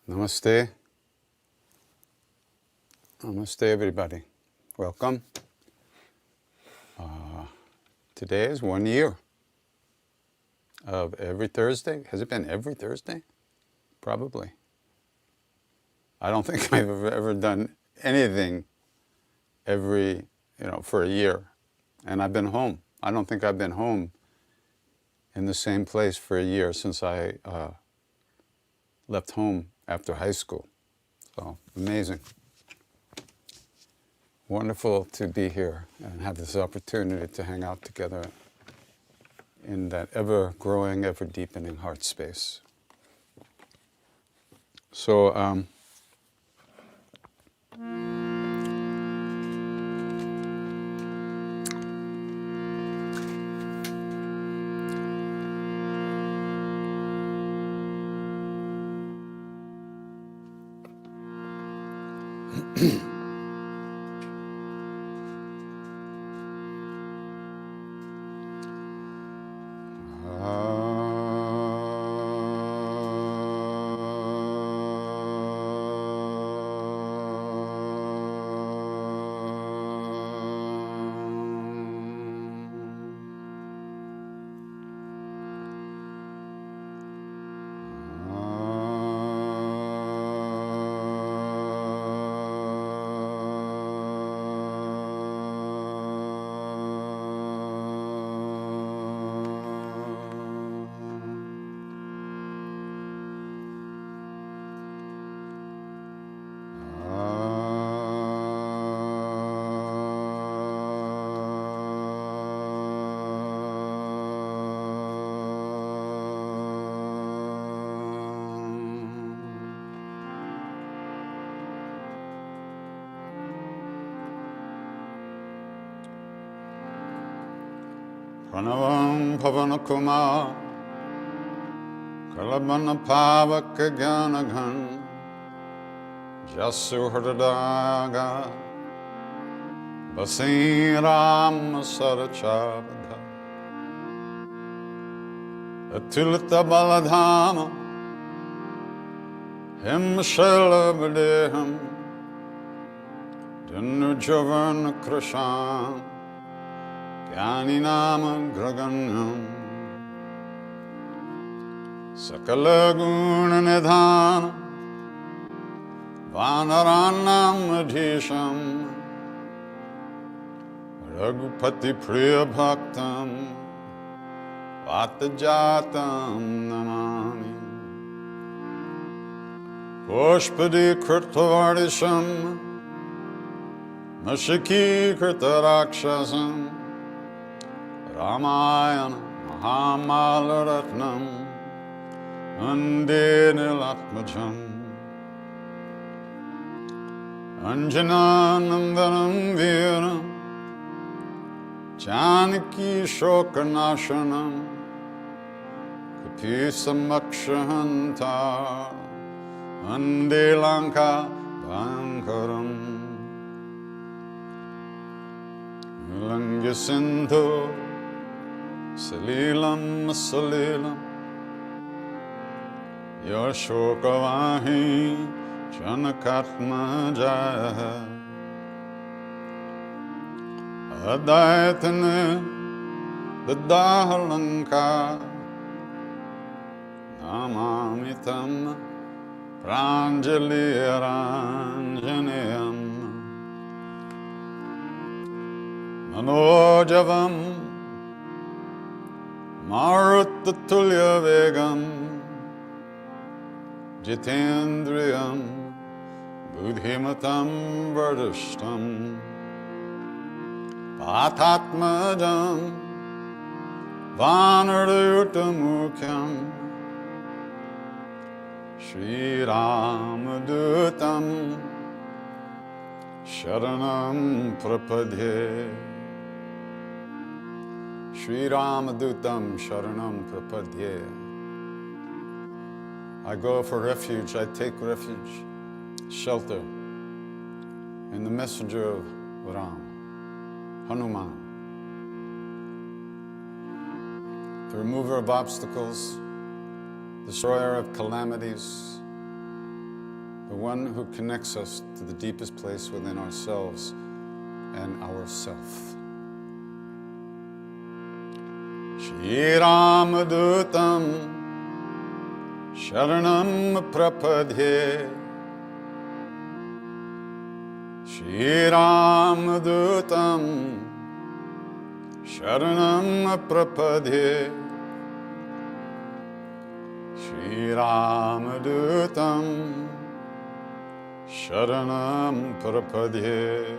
Namaste. Namaste, everybody. Welcome. Today is 1 year of every Thursday. Has it been every Thursday? Probably. I don't think I've ever done anything for a year. And I've been home. I don't think I've been home in the same place for a year since I left home after high school. So, amazing. Wonderful to be here and have this opportunity to hang out together in that ever-growing, ever-deepening heart space. So, Pranavam Pavanakuma Kalabana Pavaka Ganaghan Jasu Hridadaga Basiram Sarachabda Atulita Baladhama Himshalabdeham Danujavan Krishna Jnaninam Graganyam Sakala Guna Nidhana Vanaranam Adhisham Raghupati Priya Bhaktam Vatajatam Namami Pushpadi Krutavardisham Mashiki Kritarakshasam Ramayana Mahamalaratnam Ande Nilatmajam Anjananandanam Viram Janaki Shokanashanam Kapisamakshahantar Ande Lanka Bankaram Langya Sindhu Salilam Salilam Yashokavahi Janakatma Jaya Adayatane Dadahalanka Namamitam Pranjali Aranjaneyam Manojavam Maruttatulya Vegam Jitendriyam Buddhimatam Vardishtam Patatmajam Vanardayutamukyam Shri Ramadutam Sharanam Prapadhe Shri Ramadutam Sharanam Prapadye. I go for refuge, I take refuge, shelter in the messenger of Ram, Hanuman, the remover of obstacles, destroyer of calamities, the one who connects us to the deepest place within ourselves and our self. Shri Ramadutam Sharanam Prapadhe Shri Ramadutam Sharanam Prapadhe Shri Ramadutam Sharanam Prapadhe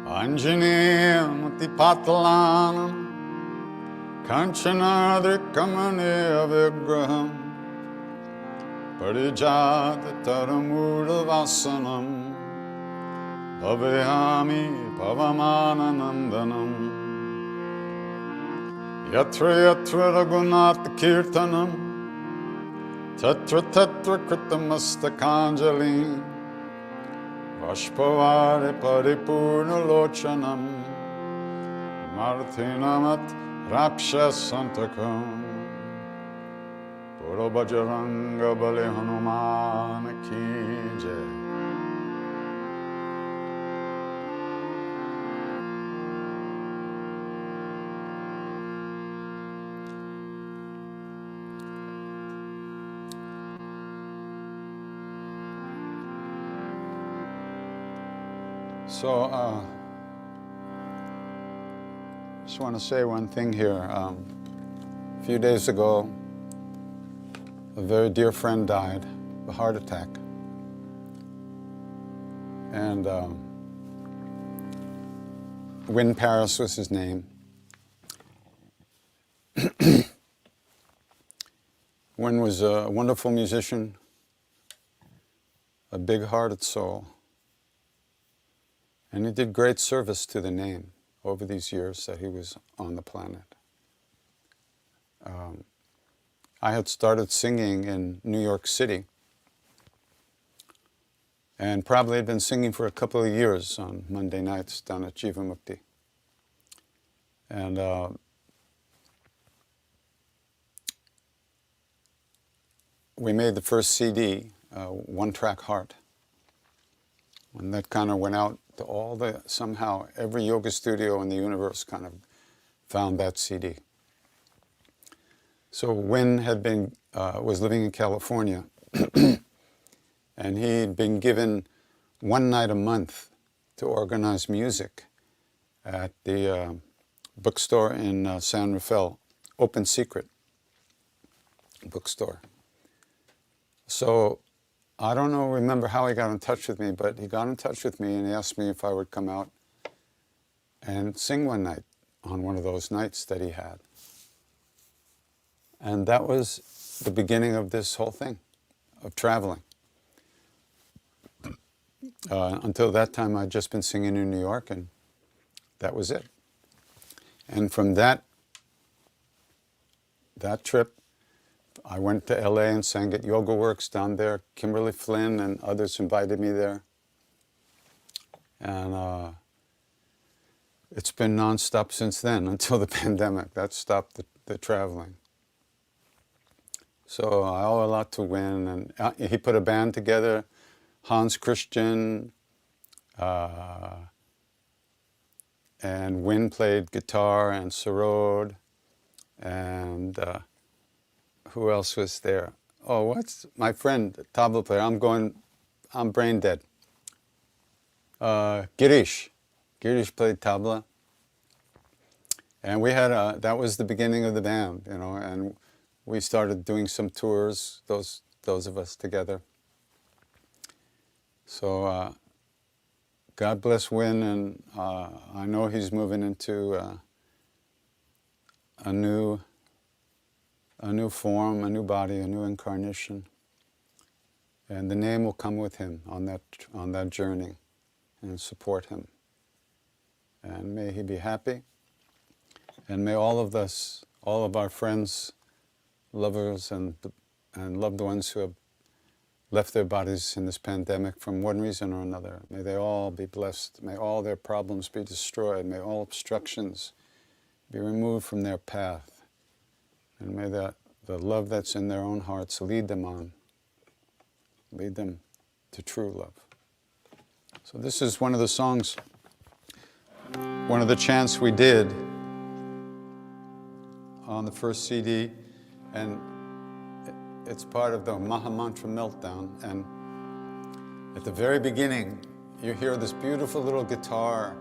Anjaneyam Tipatalanam Kanchanadrikamanaya Vigraham Parijata Taramudavasanam Bhavayami Pavamananandanam Yatra Yatra Raghunatha Kirtanam Tatra Tatra Kritamastakhanjalim Vashpavare Paripurna Lochanam Martinamat Rakshasantakam Puro Bajranga Bali Hanuman Ki Jai. So, just want to say one thing here. A few days ago, a very dear friend died of a heart attack. And Win Paris was his name. Win was a wonderful musician, a big-hearted soul. And he did great service to the name over these years that he was on the planet. I had started singing in New York City and probably had been singing for a couple of years on Monday nights down at Jivamukti. And we made the first CD, One Track Heart. And that kind of went out to somehow every yoga studio in the universe kind of found that CD. So Win was living in California, and he'd been given one night a month to organize music at the bookstore in San Rafael, Open Secret bookstore. So I don't remember how he got in touch with me, but he got in touch with me and he asked me if I would come out and sing one night on one of those nights that he had. And that was the beginning of this whole thing, of traveling. Until that time, I'd just been singing in New York, and that was it. And from that trip, I went to LA and sang at Yoga Works down there. Kimberly Flynn and others invited me there. And it's been nonstop since then until the pandemic. That stopped the traveling. So I owe a lot to Win. And he put a band together, Hans Christian, and Win played guitar and sarod, and who else was there? Oh, what's my friend, tabla player? I'm brain dead. Girish played tabla, and we had that was the beginning of the band, and we started doing some tours, those of us together. So God bless Win, and I know he's moving into a new form, a new body, a new incarnation, and the name will come with him on that journey, and support him. And may he be happy, and may all of us, all of our friends, lovers, and loved ones who have left their bodies in this pandemic from one reason or another, may they all be blessed. May all their problems be destroyed. May all obstructions be removed from their path. And may the love that's in their own hearts lead them on lead them to true love. So this is one of the songs, one of the chants we did on the first CD, and it's part of the Maha Mantra Meltdown. And at the very beginning, you hear this beautiful little guitar,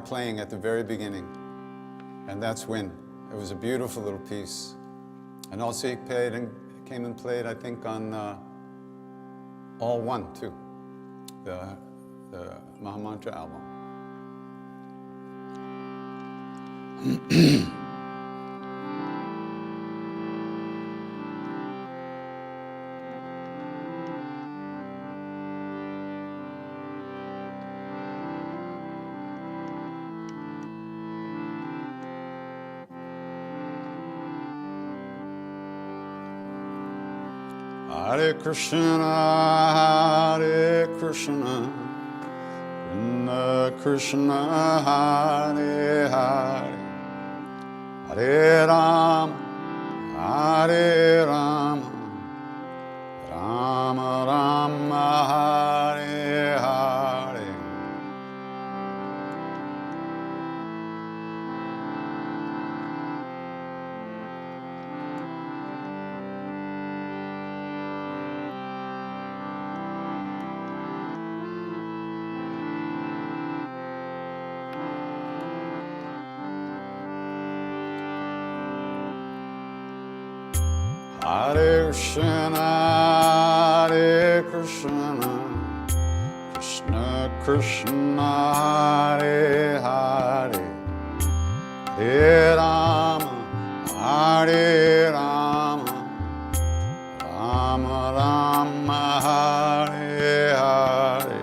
playing at the very beginning, and that's when it was a beautiful little piece. And also he came and played, I think, on All One too, the Maha Mantra album. Hare Krishna, Hare Krishna, Krishna Krishna, Hare Hare, Hare Rama, Hare Rama, Rama Rama, Hare Hare. Hare Krishna, Hare Krishna, Krishna Krishna, Hare Hare, Hare Rama, Hare Rama, Rama Rama, Hare Hare.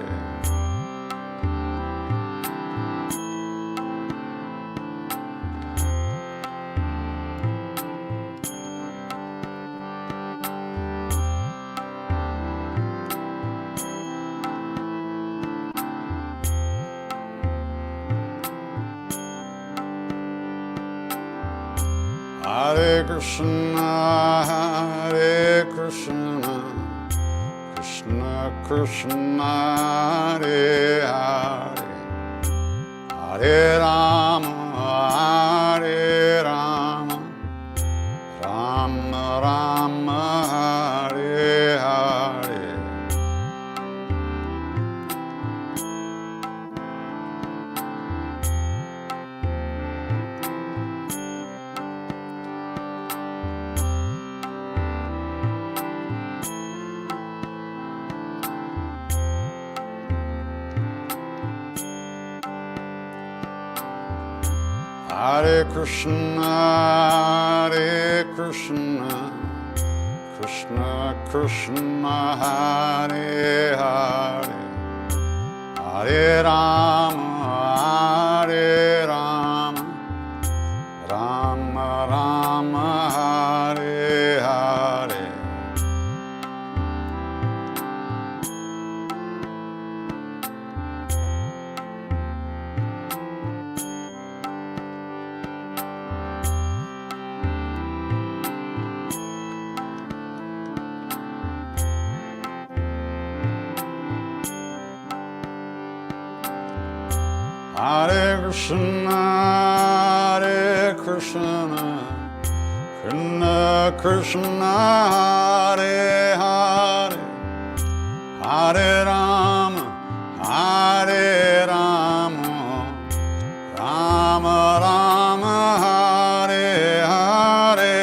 Hare Krishna, Hare Krishna, Krishna Krishna, Hare Hare, Hare Rama, Hare Rama, Rama Rama, Hare Hare. Hare Krishna, Hare Krishna, Krishna Krishna, Hare Hare, Hare Rama, Hare Rama, Rama Rama, Hare Hare. Hare Krishna, Hare Krishna, Krishna Krishna, Hare Hare, Hare Rama, Hare Rama, Rama Rama, Hare Hare.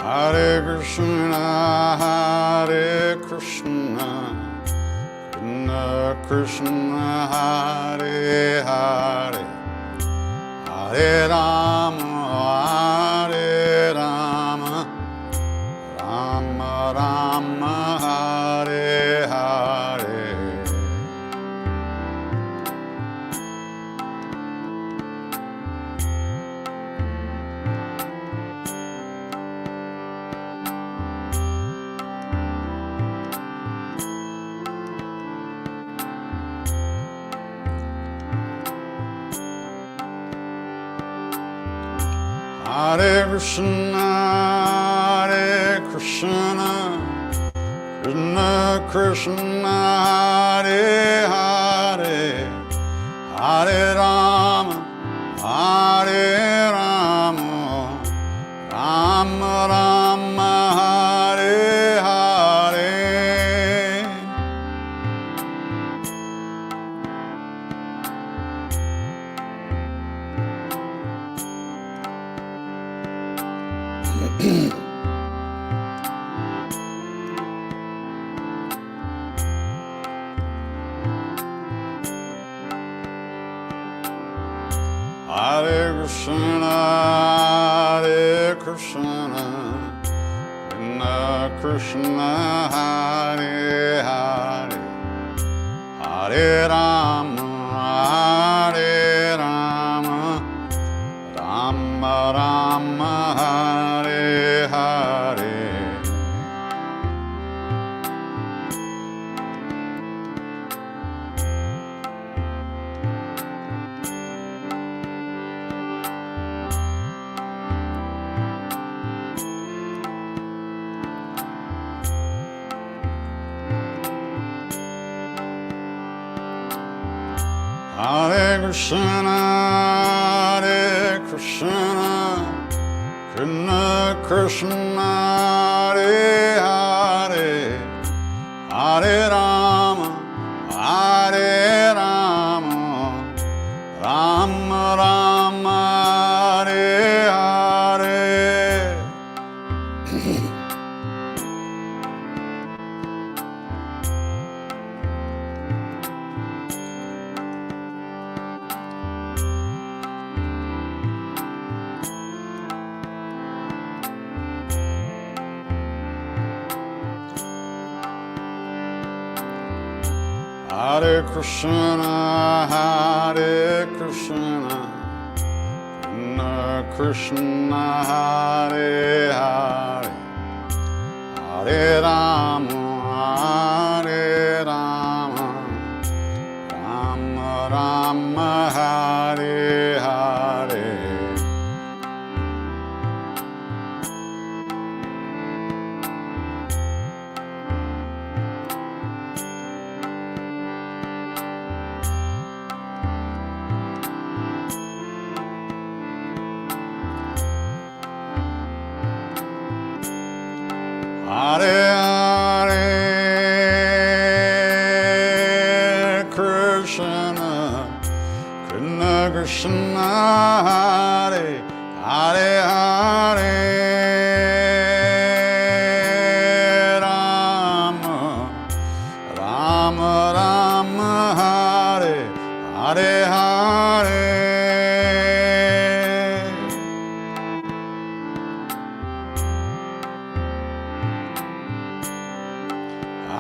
Hare Krishna, Hare Krishna, Krishna Krishna, Hare Hare, Hare Rama, Hare Rama, Rama Rama, Hare Hare. Hare Krishna, Krishna Krishna, Hare Hare, Hare Rama, Hare Rama, Rama Rama, Hare Hare. Hare Krishna, Hare Krishna, Krishna Krishna, Hare Hare, Hare Rama, Hare Rama, Rama Rama, Hare Hare. Hare Krishna, Hare Krishna, Krishna Krishna, Hare Hare, Hare Rama, Hare Rama, Rama Rama, Hare Hare. Hare Krishna, Hare Krishna, Krishna Krishna, Hare Hare, Hare Rama, Hare Rama, Rama Rama, Hare Hare. Hare Hare Krishna, Krishna Krishna, Hare Hare, Hare Rama, Rama Rama, Hare Hare Hare.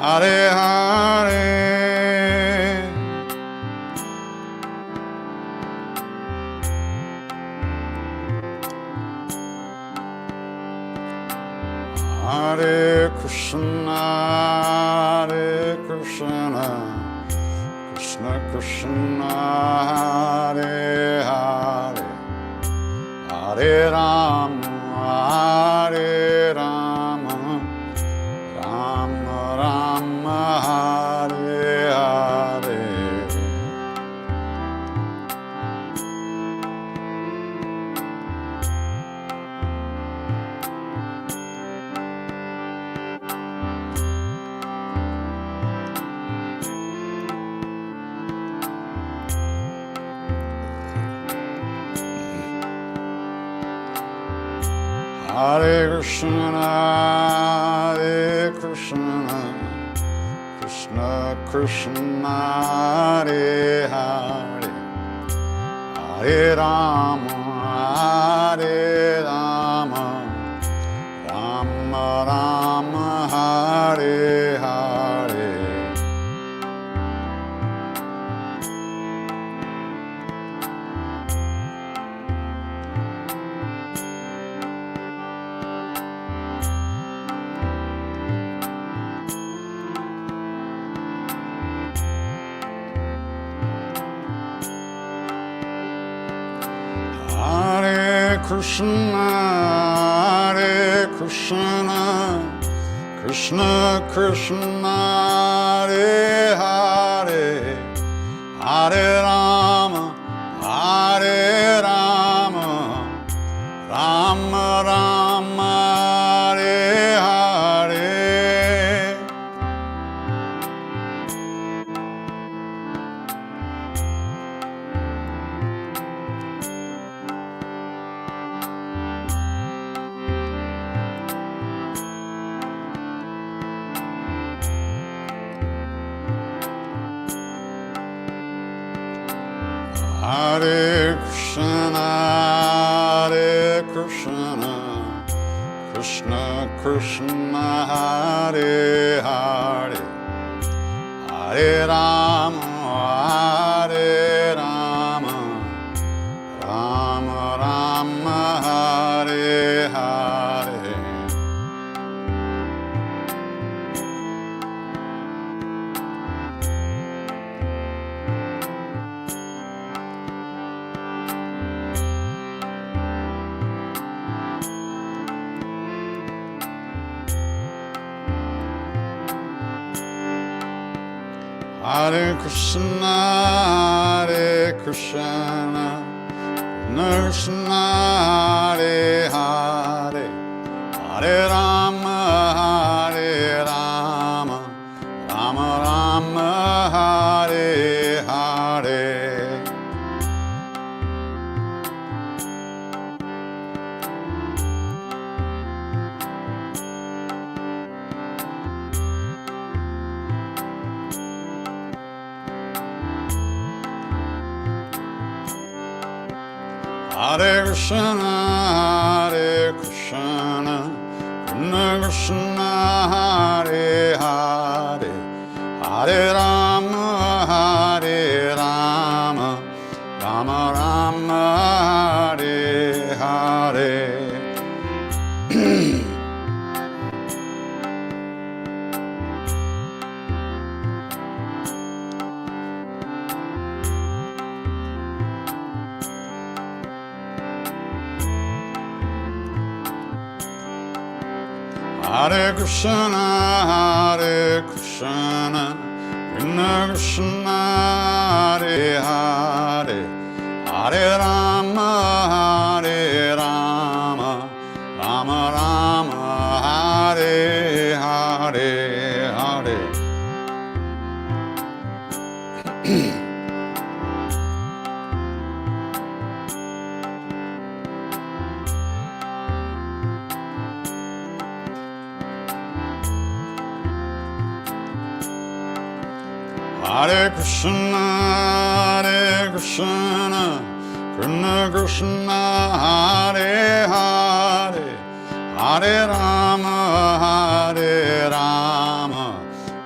Hare Hare. Hare Krishna, Hare Krishna, Krishna Krishna, Hare Hare, Hare Rama, Hare Rama, Rama Rama, Hare Hare. Hare Krishna, Hare Krishna, Krishna Krishna, Hare Hare, Hare Rama, Hare Rama, Rama Rama, Hare Hare. Krishna, Hare Krishna, Krishna Krishna, Hare Hare, Hare Rama, Hare Rama, Rama Rama, Hare Hare. Hare Krishna, Hare Krishna, Krishna Krishna, Hare Hare, Hare Rama, Hare Rama, Rama Rama, Hare Hare. Hare Krishna, Hare Krishna, Krishna Hare Hare, Hare Rama, Hare Rama, Rama Rama, Hare Hare. Hare Krishna, Hare Krishna, Krishna Krishna, Hare Hare, Hare Rama, Hare Rama, Rama Rama, Hare Hare. Hare Krishna, Hare Krishna, Krishna Krishna, Hare Hare, Hare Rama, Hare Rama, Rama Rama, Hare Hare, Hare. Hare Krishna, Hare Krishna, Krishna Krishna, Hare Hare, Hare Rama, Hare Rama,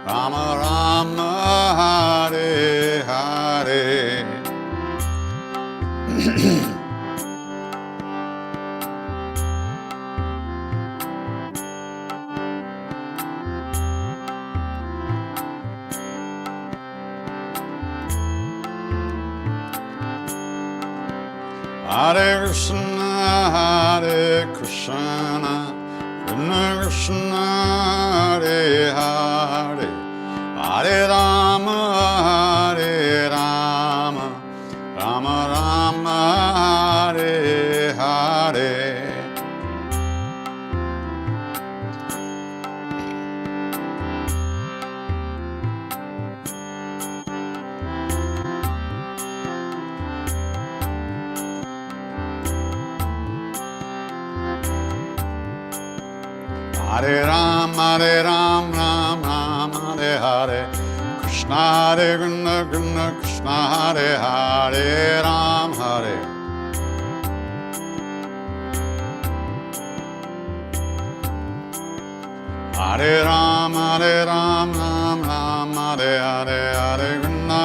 Rama Rama, Hare Hare. Hare Krishna, Hare Krishna, Krishna Krishna, Hare Hare, Hare Rama, Hare Rama, Rama Rama, Hare Hare. Hare Ram, Hare Ram, Ram Ram, Hare Hare, Krishna Hare Krishna, Krishna Krishna, Hare Hare, Ram Hare. Hare Ram, Ram Ram, Hare Hare, Hare Krishna,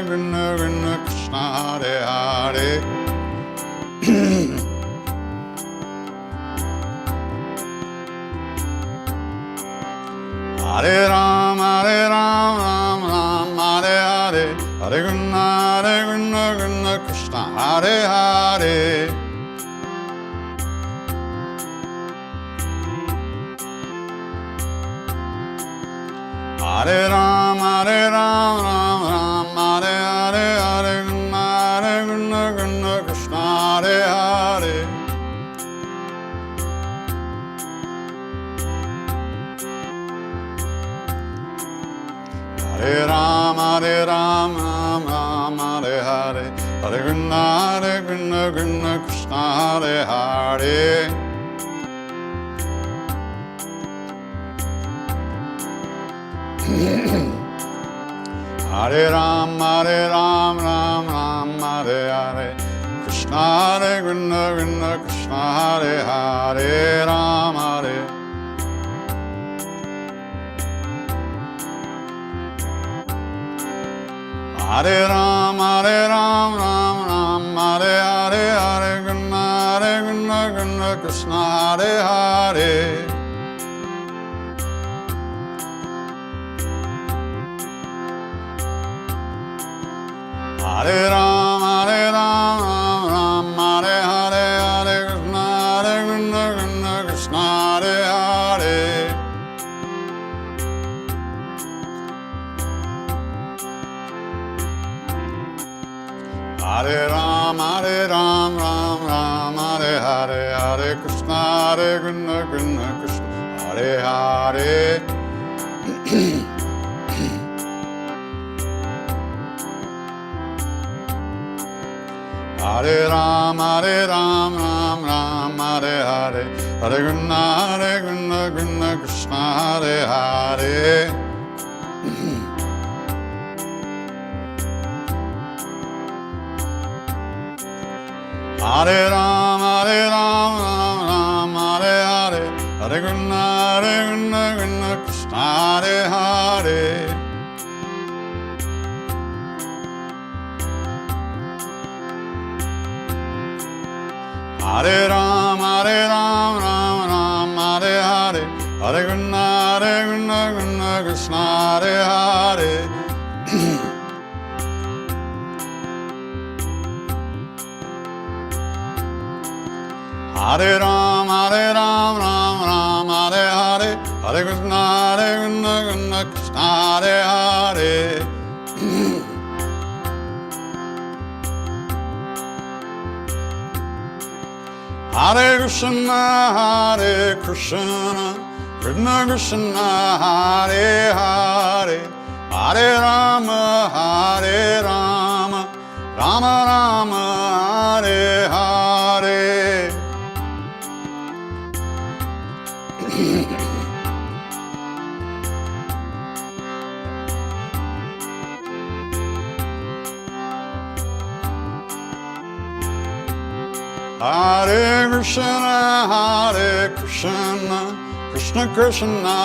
Krishna Krishna, Hare Hare. Hare Ram, Ram Ram, Hare Hare, Hare Krishna, Krishna Krishna, Hare Hare. Hare Ram, Hare Ram, Ram Ram, Hare Hare, Hare Krishna, Krishna, Hare Hare. Hare Ram, Ram Ram, Hare Hare, Hare Krishna, Krishna, Hare Hare. Hare Ram, Ram Ram, Hare Hare, Krishna, Krishna, Hare Hare, Ram Hare. Hare Ram, Ram Ram, Hare Hare, Hare Krishna, Krishna, Hare Hare. Hare Ram, Ram, Hare Hare, Hare Krishna, Krishna, Hare Hare. Hare Ram, Ram Ram, Hare Hare, Hare Krishna, Krishna, Hare Hare. Hare Ram, Ram Ram, Hare Hare, Hare Krishna, Krishna, Hare Hare. Hare Ram, Ram Hare Hare, Hare Krishna, Krishna, Hare Hare. Hare Ram, Ram Hare Hare, Hare Krishna, Krishna, Hare Hare. Hare Ram, Ram Hare Hare, Hare Krishna, Krishna, Hare Hare. Hare Krishna, Krishna Krishna, Hare Hare, Hare Rama, Rama Rama, Hare Hare. Hare Krishna, Krishna Krishna,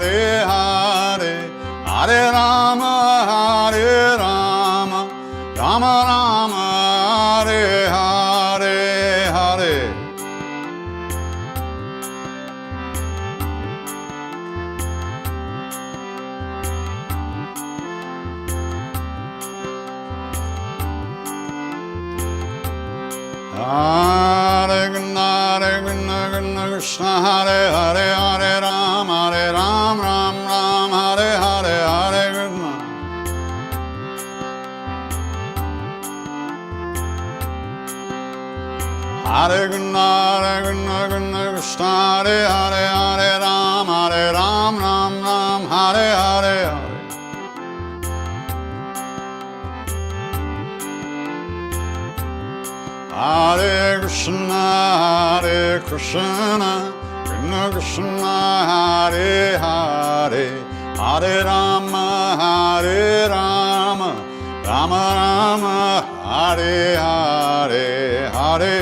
Hare Hare, Hare Rama, Rama Rama, Hare Hare, Hare. Hare Krishna, Krishna, Hare Hare, Hare Ram, Ram Ram, Hare Hare, Hare Krishna. Hare Krishna, Krishna, Hare Hare, Hare Ram, Ram Hare Hare, Hare. Hare Krishna, Krishna Krishna, Hare Hare, Hare Rama, Rama Rama, Hare Hare, Hare.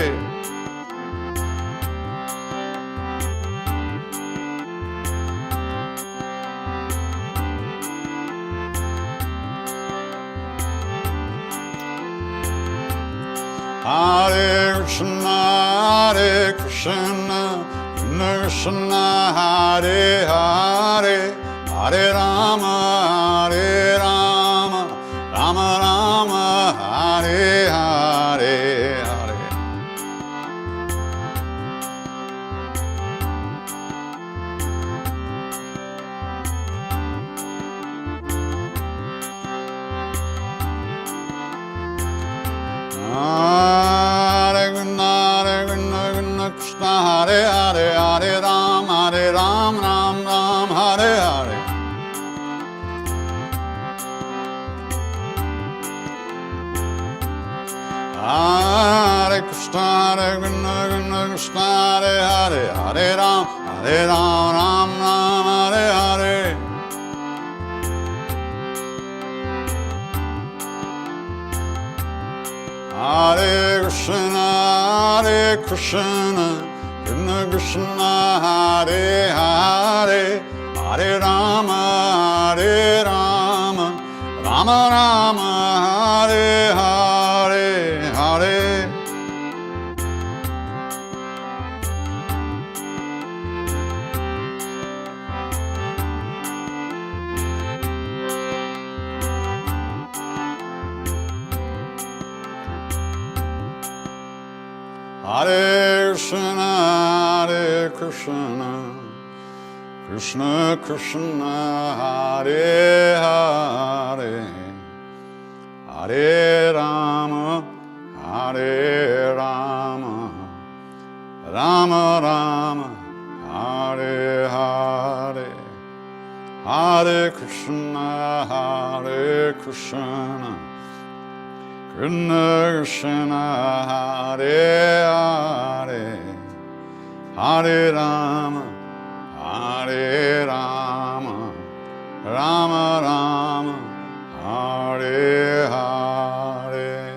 Hare Krishna, Krishna Krishna, Hare Hare, Hare Rama, Rama Rama, Hare Hare, Hare. Ram, Ram, Ram, Hare Hare. Hare Krishna, Hare Krishna, Krishna Krishna, Hare Hare, Hare Ram, Ram Ram, Hare Hare. Hare Krishna, Krishna Krishna, Hare Hare, Hare Rama, Rama Rama, Hare Hare, Hare. Hare Krishna, Krishna Krishna, Hare Hare, Hare Rama, Rama Rama, Hare Hare. Hare Krishna, Krishna Krishna, Hare Hare, Hare Rama, Rama Rama, Hare Hare.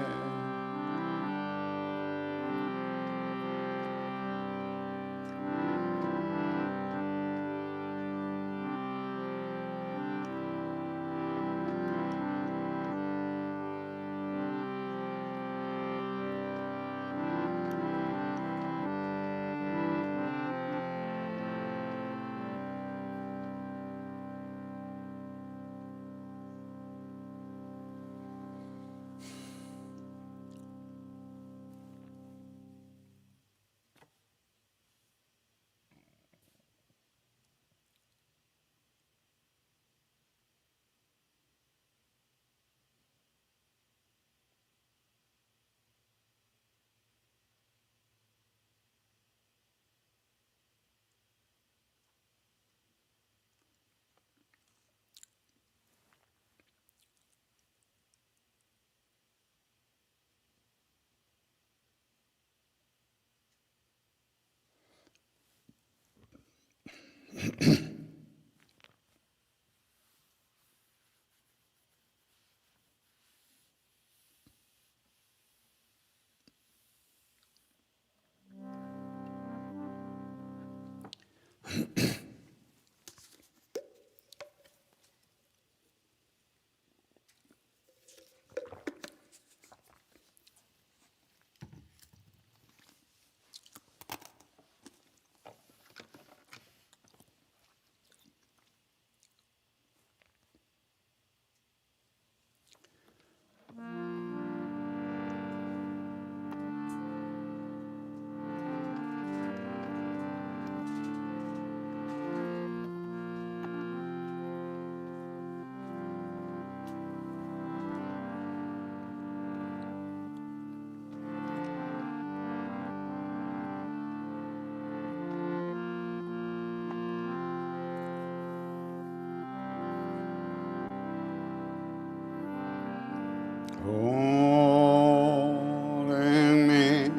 Holding me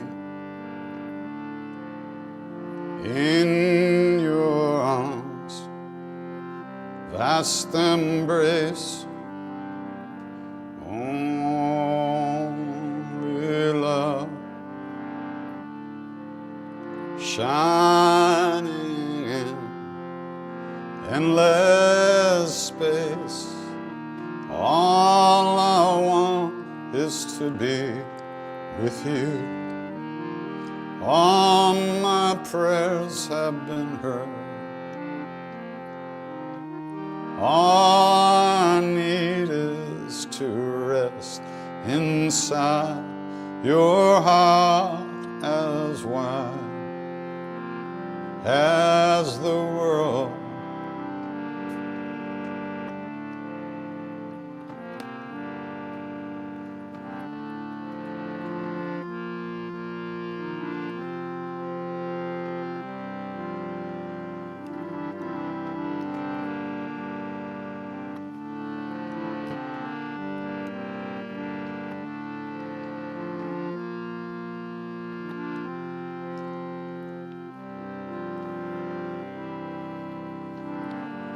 in your arms, vast embrace, only love, shining in endless space. All I want is to be with you. All my prayers have been heard. All I need is to rest inside your heart, as wide as the world.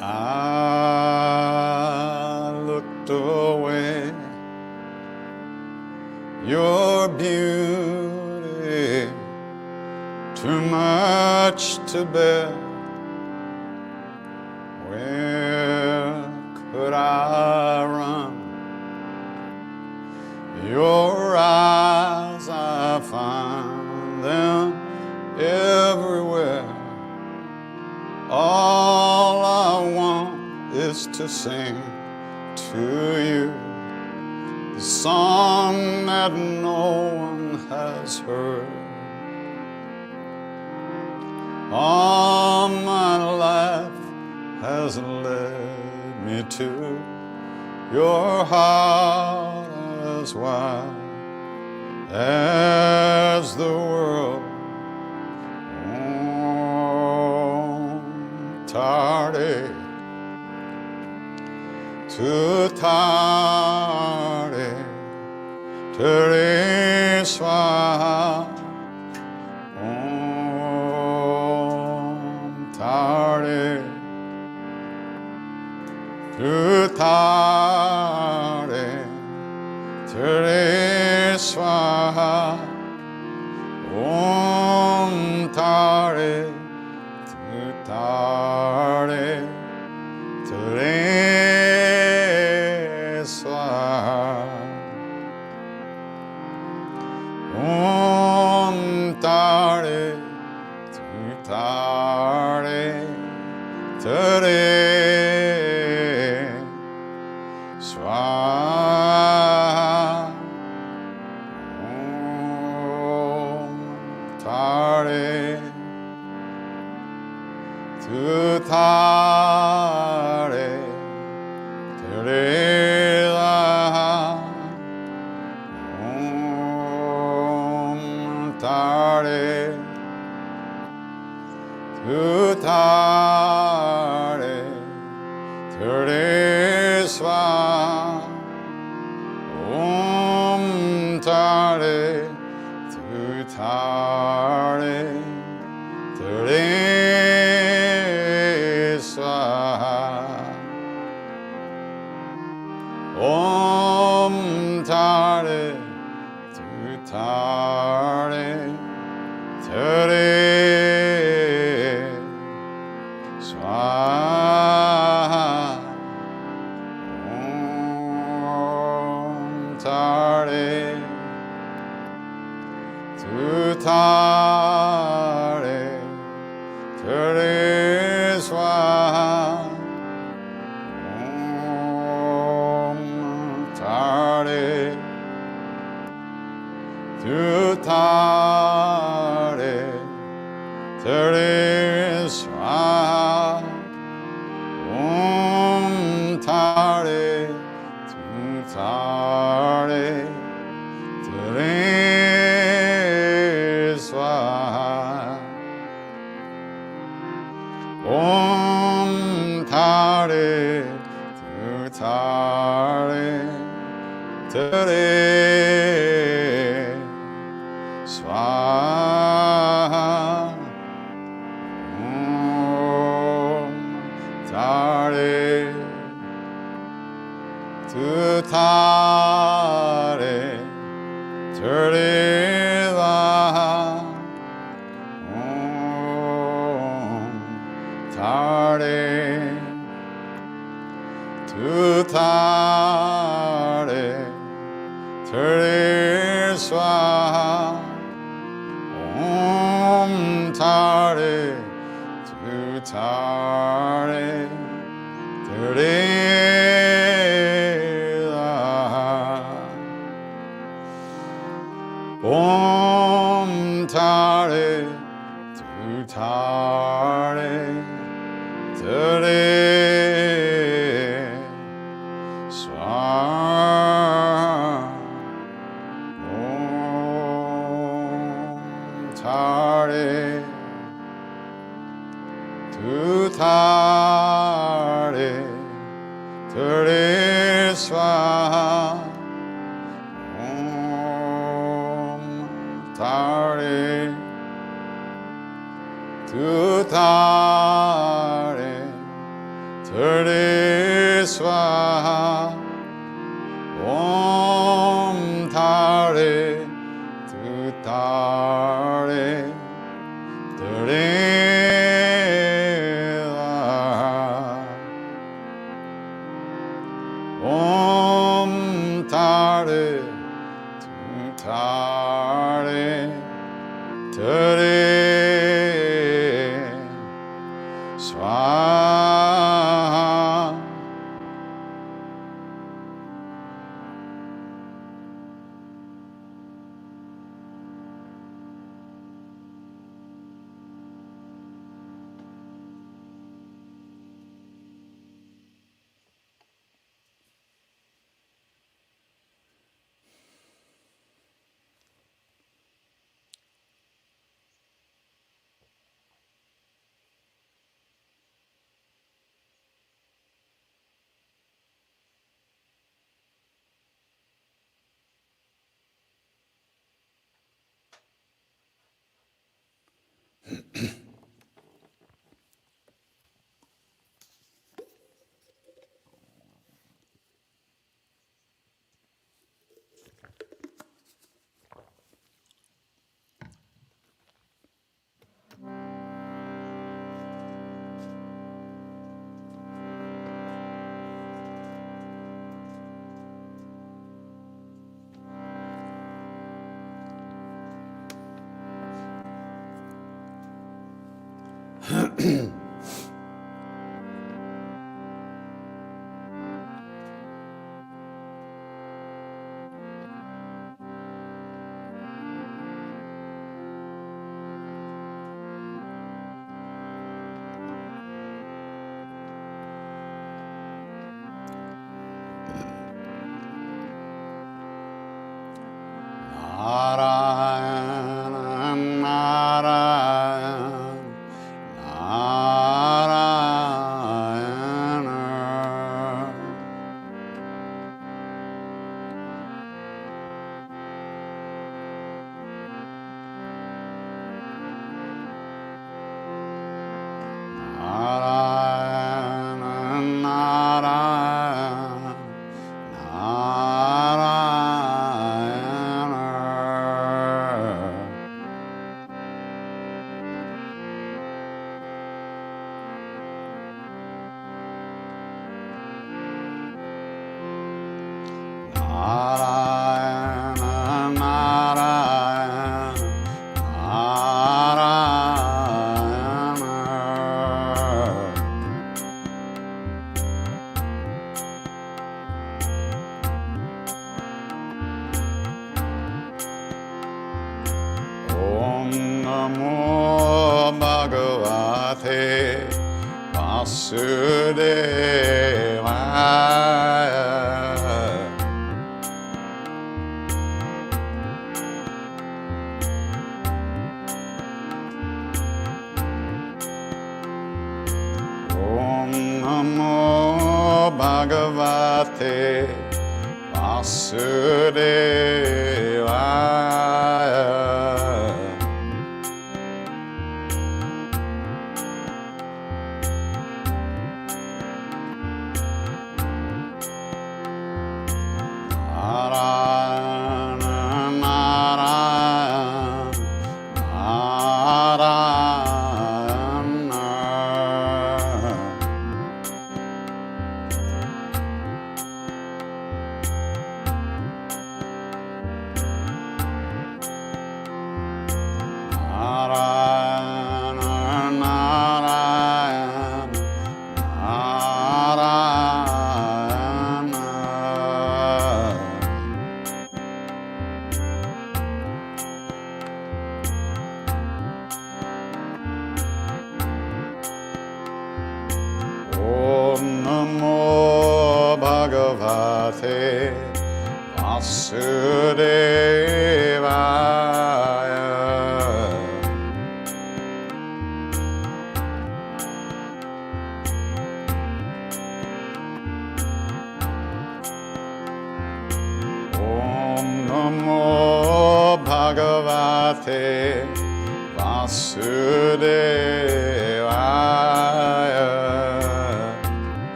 I looked away. Your beauty, too much to bear. Where could I run? Your eyes, I find them everywhere. All I want is to sing to you the song that no one has heard. All my life has led me to your heart as wide as the world. Tarde, too tarde, Teresa. Tarde, too tarde, Teresa. Tarde, too tarde, Teresa. Tarde, too tarde, Teresa. Tarde, too tarde, Teresa. Tarde, too tarde, Teresa. Tarde, too tarde, Teresa. Tarde, too tarde, Teresa. Tarde, too tarde, Teresa. Tarde, too tarde, Teresa. Tarde, too tarde, Teresa. Tarde, too tarde, Teresa. Tarde, too tarde, Teresa. Tarde, too tarde, Teresa. Tarde, too tarde, Teresa. Tarde, too tarde, Tarde, too tarde, Teresa. Tarde, too tarde,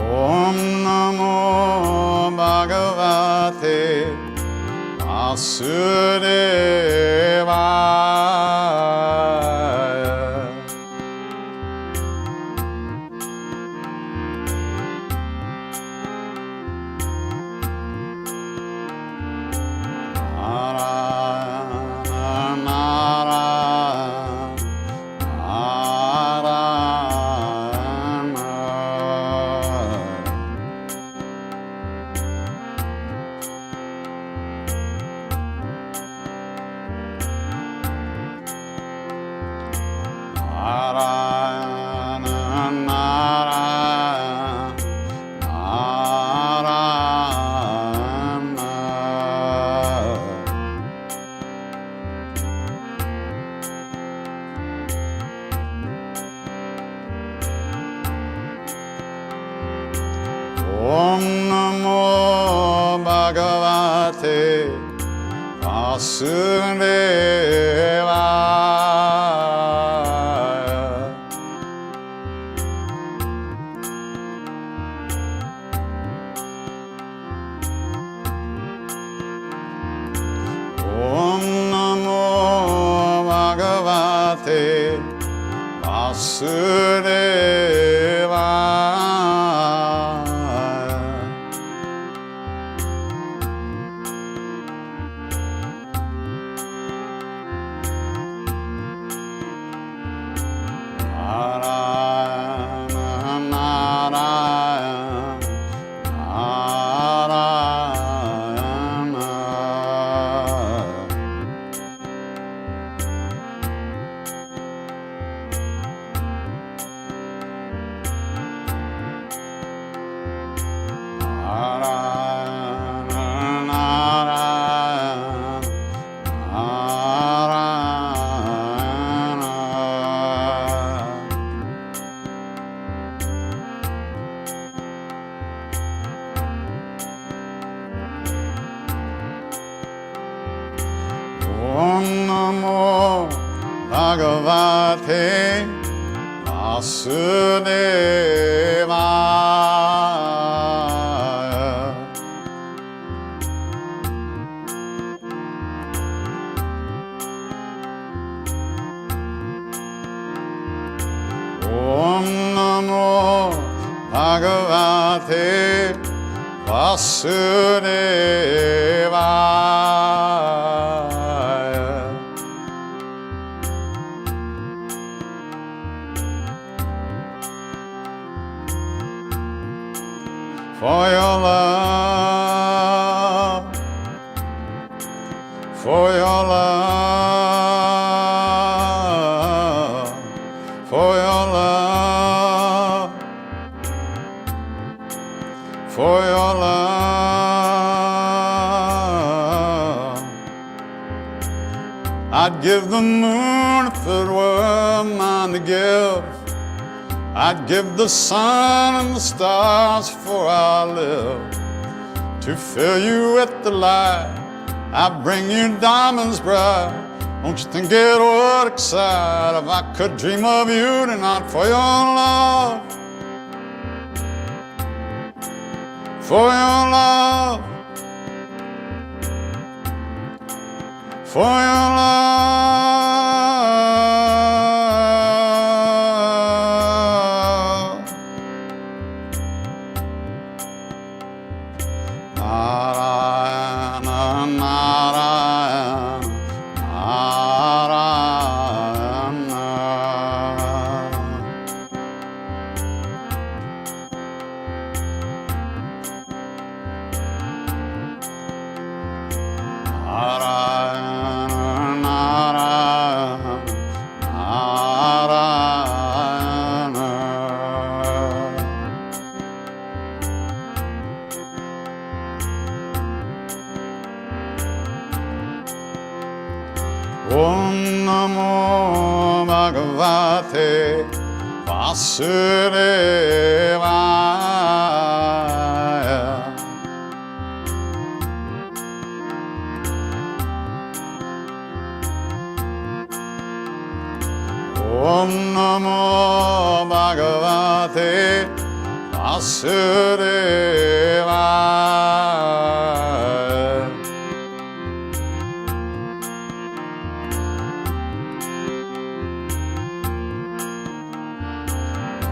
Om Namo Bhagavate Vasudevaya. Om Namo Bhagavate Vasudevaya. Om Namo Bhagavate Vasudevaya. Om Namo Bhagavate Vasudevaya. Om Namo Bhagavate Vasudevaya. For your love, for your love, for your love, for your love. I'd give the moon if it were mine to give. I'd give the sun and the stars for I live to fill you with the light. I'd bring you diamonds bright. Don't you think it would excite if I could dream of you tonight? For your love, for your love, for your love. Om Namo Bhagavate Vasudevaya. Om Namo Bhagavate Vasudevaya.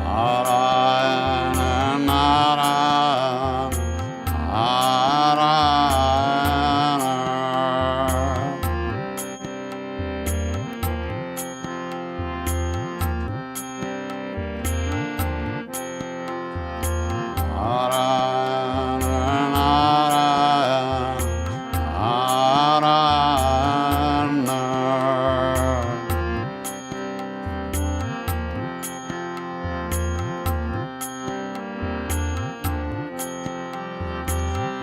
Narayana, Narayana,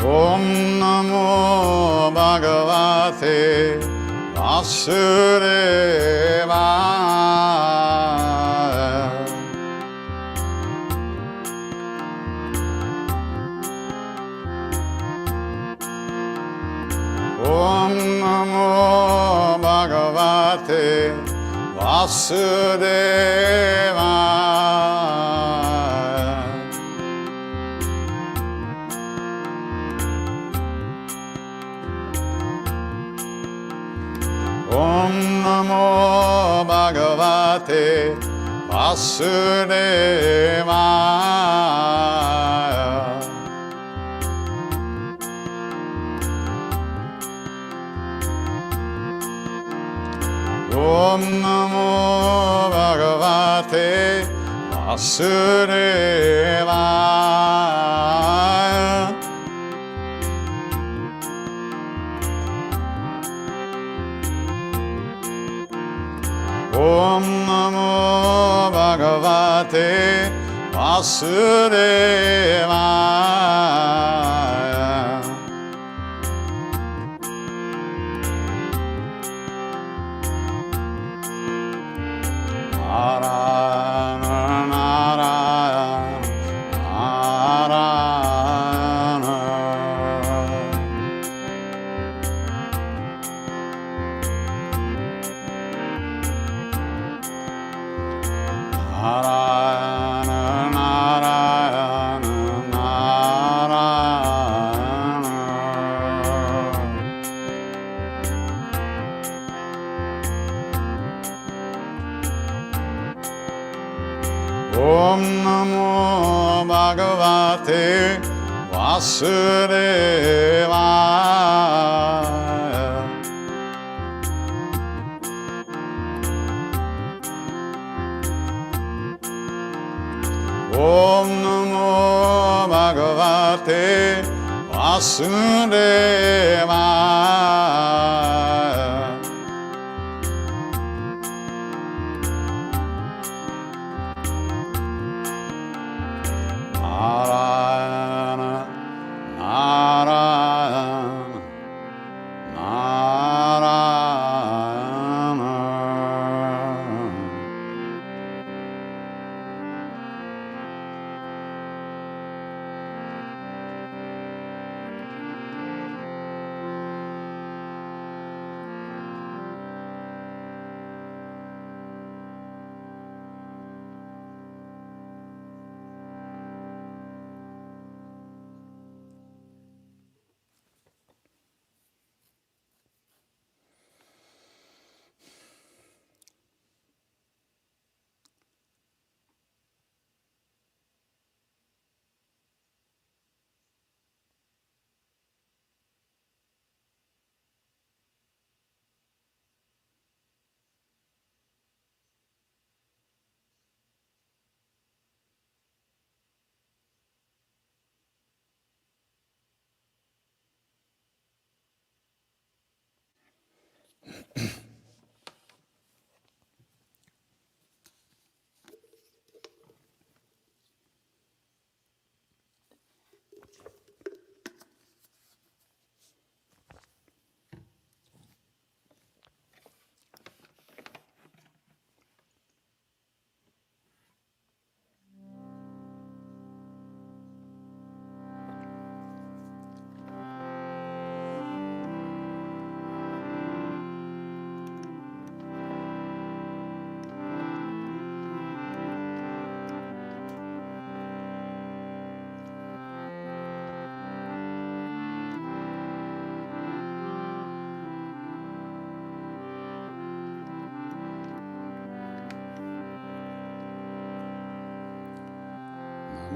Om Namo Bhagavate Vasudevaya. Om Namo Bhagavate Vasudevaya. Om Namo Bhagavate Vasudevaya. Om Namo Bhagavate Vasudevaya. Om Namo Bhagavate Vasudevaya. Narayana, Narayana, Narayana, Narayana, Narayana. Om Namo Bhagavate Vasudevaya. Om Namo Bhagavate Vasudevaya. Narayana, Narayana, Narayana.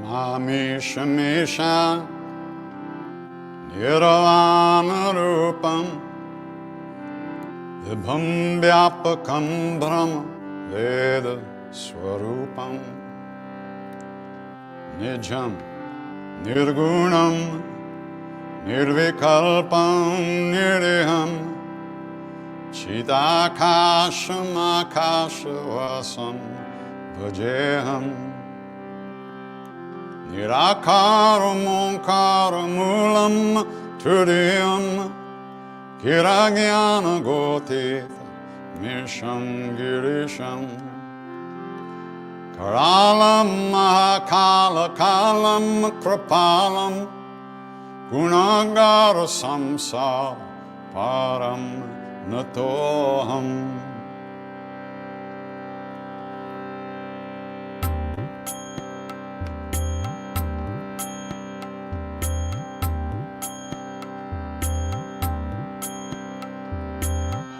Mamisha Misha Nirvana Rupam Vibham Vyapakam Brahma Veda Swarupam Nijam Nirgunam Nirvikalpam Niriham Chidakasham Akashavasam Bhajeham Nirakaram Omkaram Moolam Tudiyam Kiragyana Gotitha Misham Girisham Karalam Mahakala Kalam Kripalam Gunagara Samsara Param Natoham.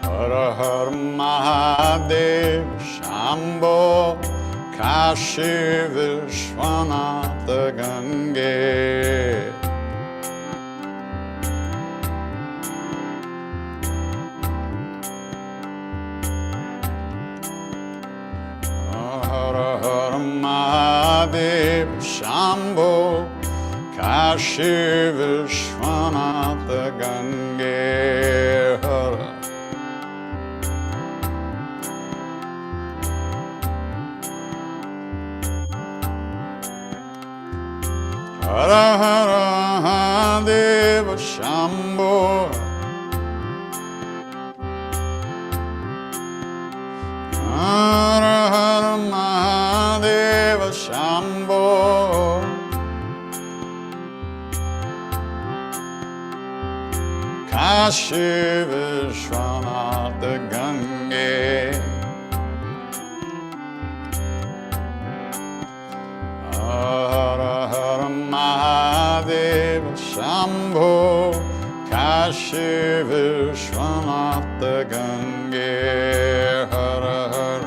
Har Har Mahadev Shambho Kashi Vishwanath Gange. Har Har Mahadev Shambho Kashi Vishwanath Gange. Har Har Mahadev Shambho Har Har Mahadev Shambho Kashi Vishwanath Gange. Har Har Mahadev Shambho Kashi Vishwanath Gange. Har Har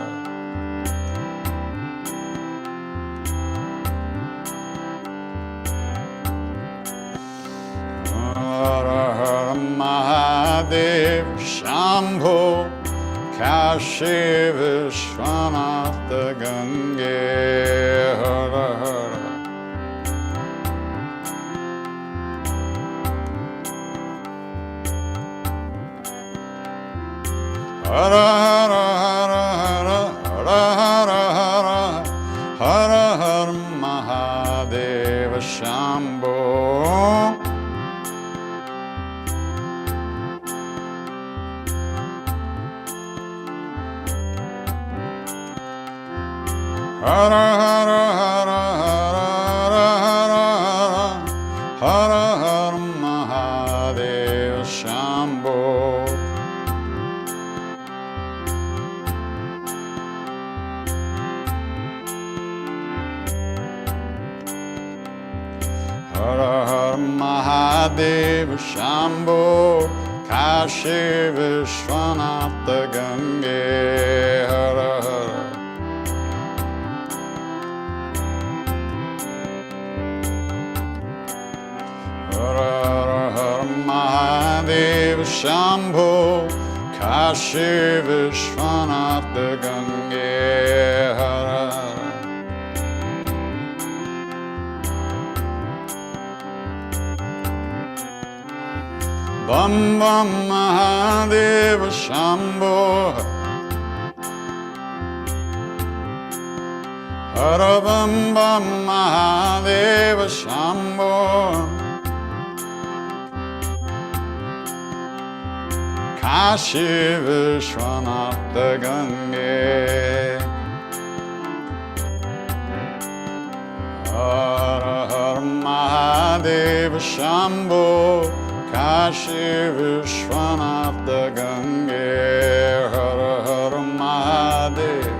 Har Har Mahadev Shambho Kashi Vishwanath Gange. Har Har Har Har Har Mahadev Shambho Har Har Har Mahadev Shambho Har Har Mahadev Shambho Kashi Vishwanath Gange. Har Har Har Har Mahadev Shambho Kashi Vishwanath Gange. Har Har Bam Bam Mahadev Shambho Har Bam Bam Mahadev Shambho Kashi Vishwanath Gange. Har Har Mahadev Shambho Kashi Vishwanath Gange. Har Har Mahadev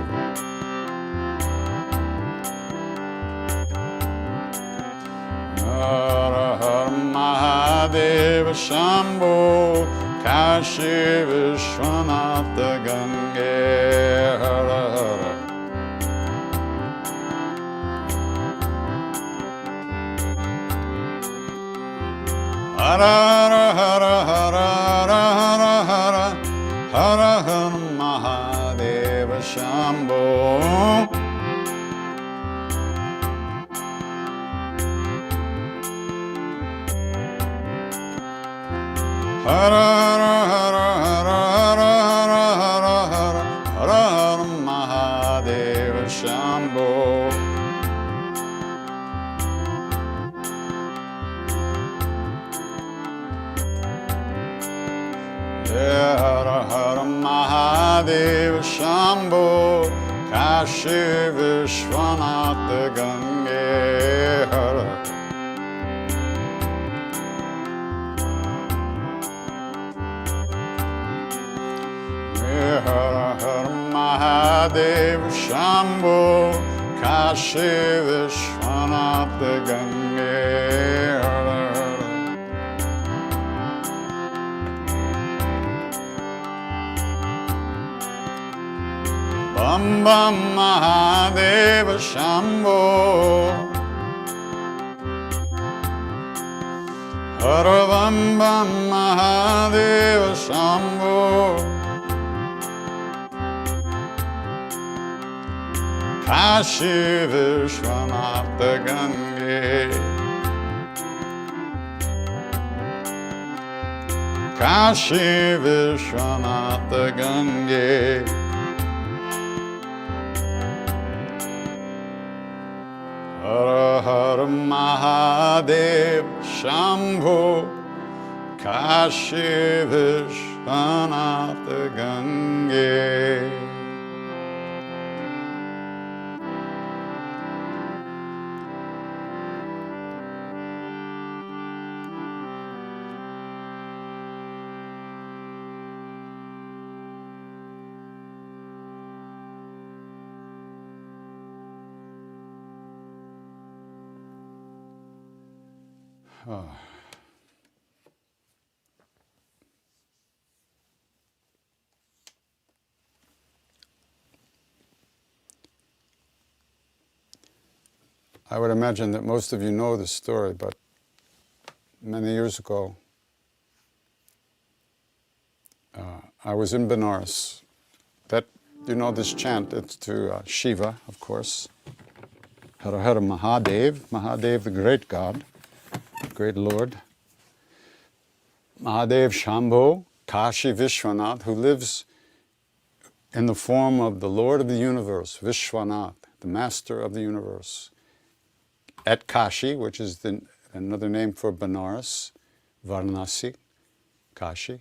Har Har Mahadev Shambho Kashi Vishwanath Gange. Har Har Hara Hara Hara Hara Hara Hara Hara Mahadeva Shambho. Hara Hara Hara Hara Hara Hara Hara Hara Hara Mahadeva Shambho. Hara Hara Mahadeva Shambho. Kashi Vishwanath Gange. Hara Hara Hara Mahadeva Shambho. Kashi Vishwanath Gange. Hara Bam Bam Mahadeva Shambho. Hara Bam Bam Mahadeva Shambho. Kashi Vishwanath Gange. Kashi Vishwanath Gange. Hara Hara Mahadev Shambho. Kashi Vishwanath Gange. I would imagine that most of you know this story, but many years ago, I was in Benares. You know this chant, it's to Shiva, of course. Hara Hara Mahadev, Mahadev the great God, great Lord. Mahadev Shambho, Kashi Vishwanath, who lives in the form of the Lord of the universe, Vishwanath, the master of the universe. At Kashi, which is another name for Benares, Varanasi, Kashi.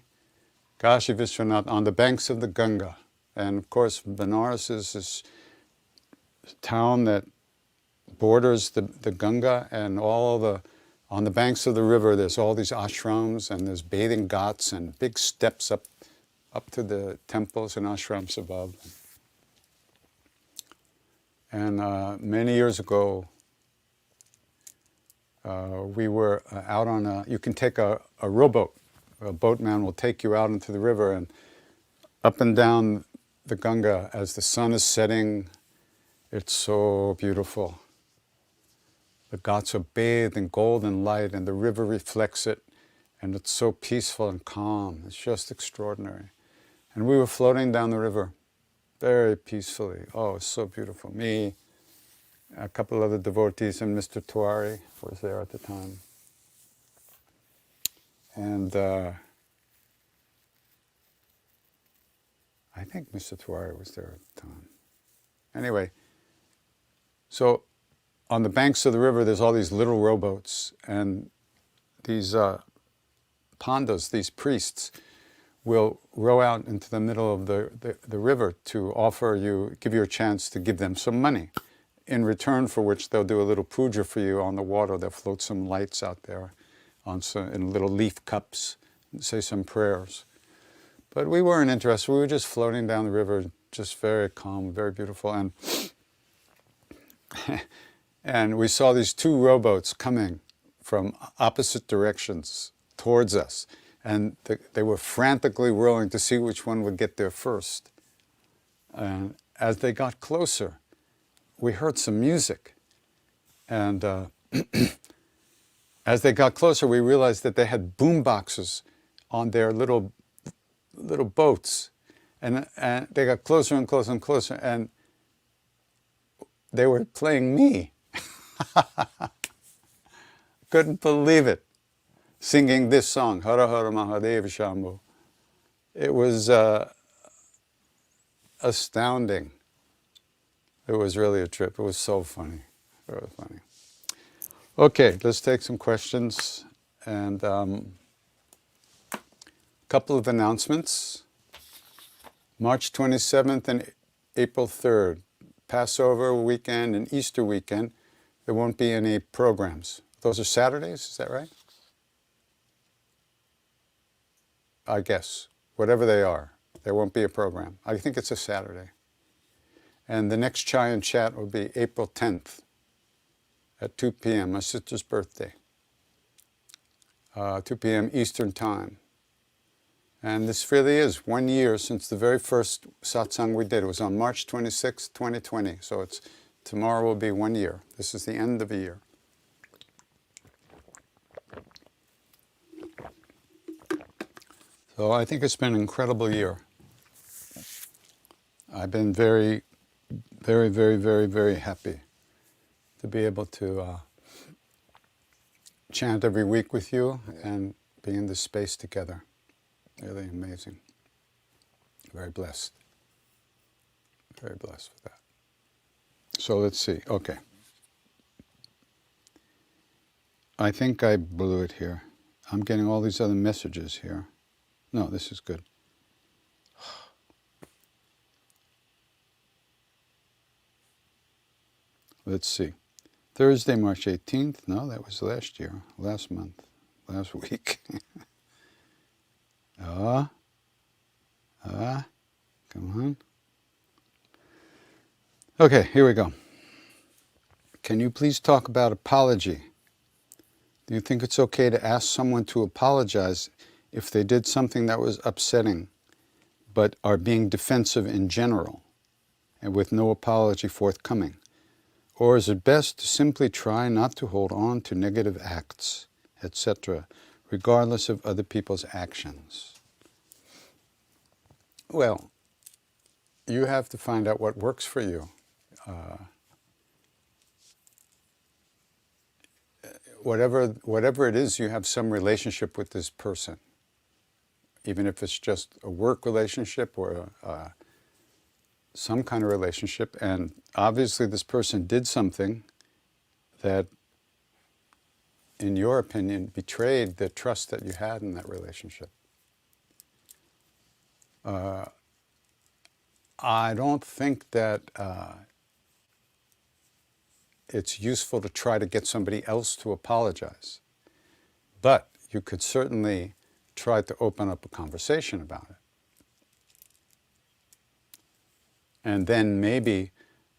Kashi Vishwanath on the banks of the Ganga. And of course, Benares is this town that borders the Ganga, and on the banks of the river there's all these ashrams, and there's bathing ghats and big steps up to the temples and ashrams above. And many years ago, we were out on you can take a rowboat. A boatman will take you out into the river and up and down the Ganga as the sun is setting. It's so beautiful. The ghats are bathed in golden light and the river reflects it, and it's so peaceful and calm. It's just extraordinary. And we were floating down the river very peacefully. Oh, it's so beautiful. Me, a couple other devotees, and Mr. Tiwari was there at the time. And I think Mr. Tiwari was there at the time. Anyway, so on the banks of the river there's all these little rowboats, and these pandas, these priests, will row out into the middle of the river to give you a chance to give them some money, in return for which they'll do a little puja for you on the water. They'll float some lights out there in little leaf cups and say some prayers. But we weren't interested. We were just floating down the river, just very calm, very beautiful. And and we saw these two rowboats coming from opposite directions towards us. And they were frantically rowing to see which one would get there first. And as they got closer, we heard some music. And as they got closer, we realized that they had boom boxes on their little boats. And they got closer and closer and closer, and they were playing me. Couldn't believe it. Singing this song, Hara Hara Mahadev Shambhu. It was astounding. It was really a trip. It was so funny. Very funny. Okay, let's take some questions. And a couple of announcements. March 27th and April 3rd, Passover weekend and Easter weekend, there won't be any programs. Those are Saturdays, is that right? I guess. Whatever they are, there won't be a program. I think it's a Saturday. And the next Chai and Chat will be April 10th at 2 p.m., my sister's birthday. 2 p.m. Eastern Time. And this really is 1 year since the very first satsang we did. It was on March 26, 2020. So tomorrow will be 1 year. This is the end of a year. So I think it's been an incredible year. I've been very, very, very, very, very happy to be able to chant every week with you and be in this space together. Really amazing. Very blessed. Very blessed with that. So let's see. Okay. I think I blew it here. I'm getting all these other messages here. No, this is good. Let's see. Thursday, March 18th. No, that was last year, last month, last week. Come on. Okay, here we go. Can you please talk about apology? Do you think it's okay to ask someone to apologize if they did something that was upsetting, but are being defensive in general, and with no apology forthcoming? Or is it best to simply try not to hold on to negative acts, etc., regardless of other people's actions? Well, you have to find out what works for you. Whatever it is, you have some relationship with this person. Even if it's just a work relationship or some kind of relationship, and obviously this person did something that, in your opinion, betrayed the trust that you had in that relationship. I don't think that it's useful to try to get somebody else to apologize. But you could certainly try to open up a conversation about it. And then maybe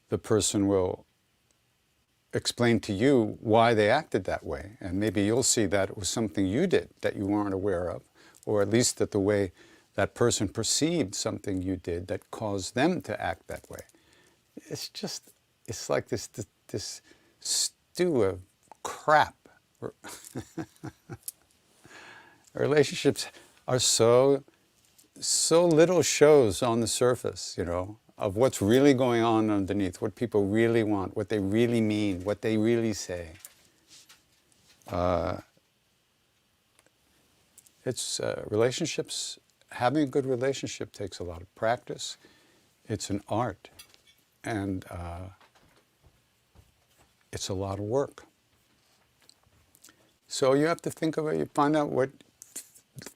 the person will explain to you why they acted that way. And maybe you'll see that it was something you did that you weren't aware of, or at least that the way that person perceived something you did that caused them to act that way. It's like this stew of crap. Relationships are so little shows on the surface, of what's really going on underneath, what people really want, what they really mean, what they really say. Relationships, having a good relationship takes a lot of practice. It's an art, and it's a lot of work. So you have to think of it, you find out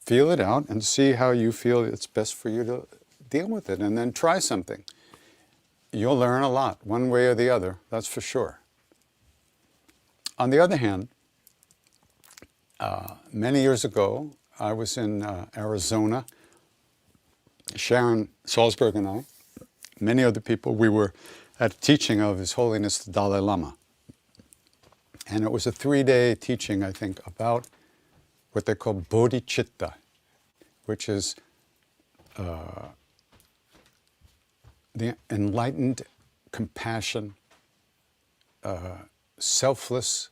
feel it out and see how you feel it's best for you to deal with it, and then try something. You'll learn a lot, one way or the other, that's for sure. On the other hand, many years ago, I was in Arizona. Sharon Salzberg and I, many other people, we were at a teaching of His Holiness the Dalai Lama. And it was a 3-day teaching, I think, about what they call bodhicitta, which is the enlightened compassion, selfless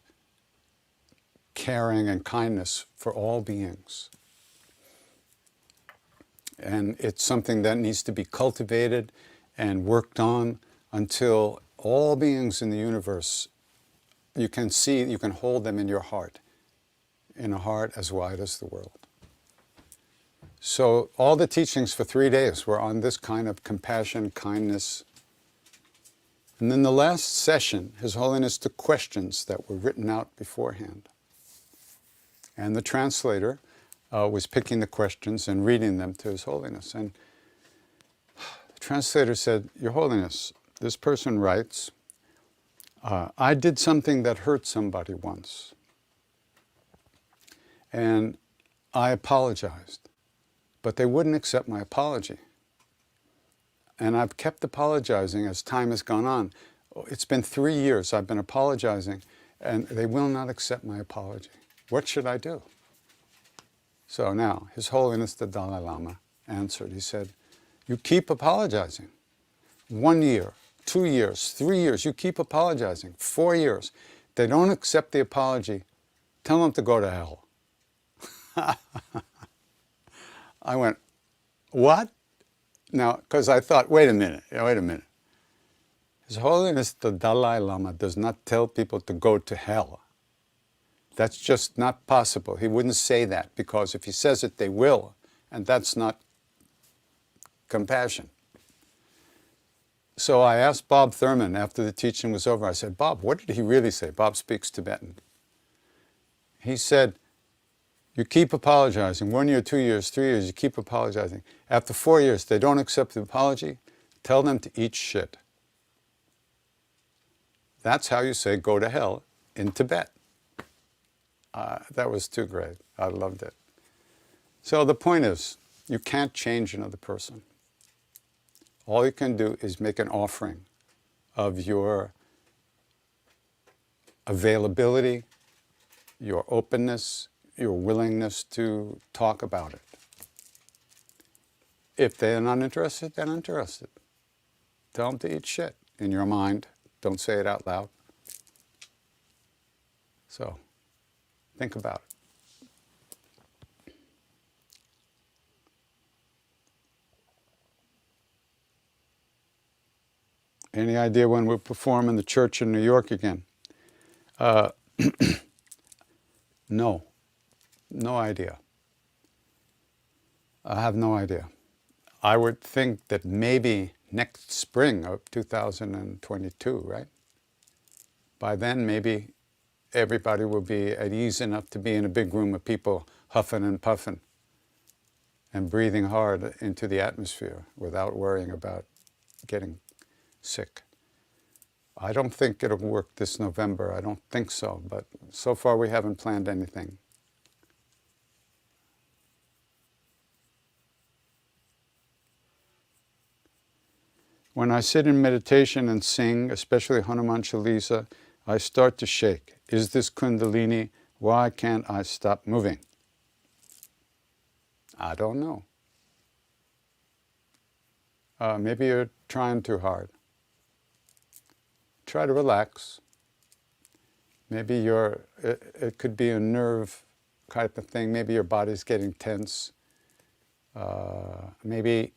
caring and kindness for all beings. And it's something that needs to be cultivated and worked on until all beings in the universe, you can hold them in your heart, in a heart as wide as the world. So all the teachings for 3 days were on this kind of compassion, kindness. And then the last session, His Holiness took questions that were written out beforehand. And the translator was picking the questions and reading them to His Holiness. And the translator said, Your Holiness, this person writes, I did something that hurt somebody once. And I apologized. But they wouldn't accept my apology. And I've kept apologizing as time has gone on. It's been 3 years I've been apologizing, and they will not accept my apology. What should I do? So now, His Holiness the Dalai Lama answered. He said, you keep apologizing. 1 year, 2 years, 3 years, you keep apologizing. 4 years. They don't accept the apology. Tell them to go to hell. I went, what? Now, because I thought, wait a minute. His Holiness the Dalai Lama does not tell people to go to hell. That's just not possible. He wouldn't say that, because if he says it, they will. And that's not compassion. So I asked Bob Thurman after the teaching was over, I said, Bob, what did he really say? Bob speaks Tibetan. He said, you keep apologizing. 1 year, 2 years, 3 years, you keep apologizing. After 4 years, they don't accept the apology, tell them to eat shit. That's how you say go to hell in Tibet. That was too great. I loved it. So the point is, you can't change another person. All you can do is make an offering of your availability, your openness, your willingness to talk about it. If they're not interested, they're not interested. Tell them to eat shit in your mind. Don't say it out loud. So, think about it. Any idea when we'll perform in the church in New York again? No. No idea. I have no idea. I would think that maybe next spring of 2022, right? By then, maybe everybody will be at ease enough to be in a big room of people huffing and puffing and breathing hard into the atmosphere without worrying about getting sick. I don't think it'll work this November. I don't think so, but so far we haven't planned anything. When I sit in meditation and sing, especially Hanuman Chalisa, I start to shake. Is this Kundalini? Why can't I stop moving? I don't know. Maybe you're trying too hard. Try to relax. Maybe it could be a nerve type of thing. Maybe your body's getting tense. Maybe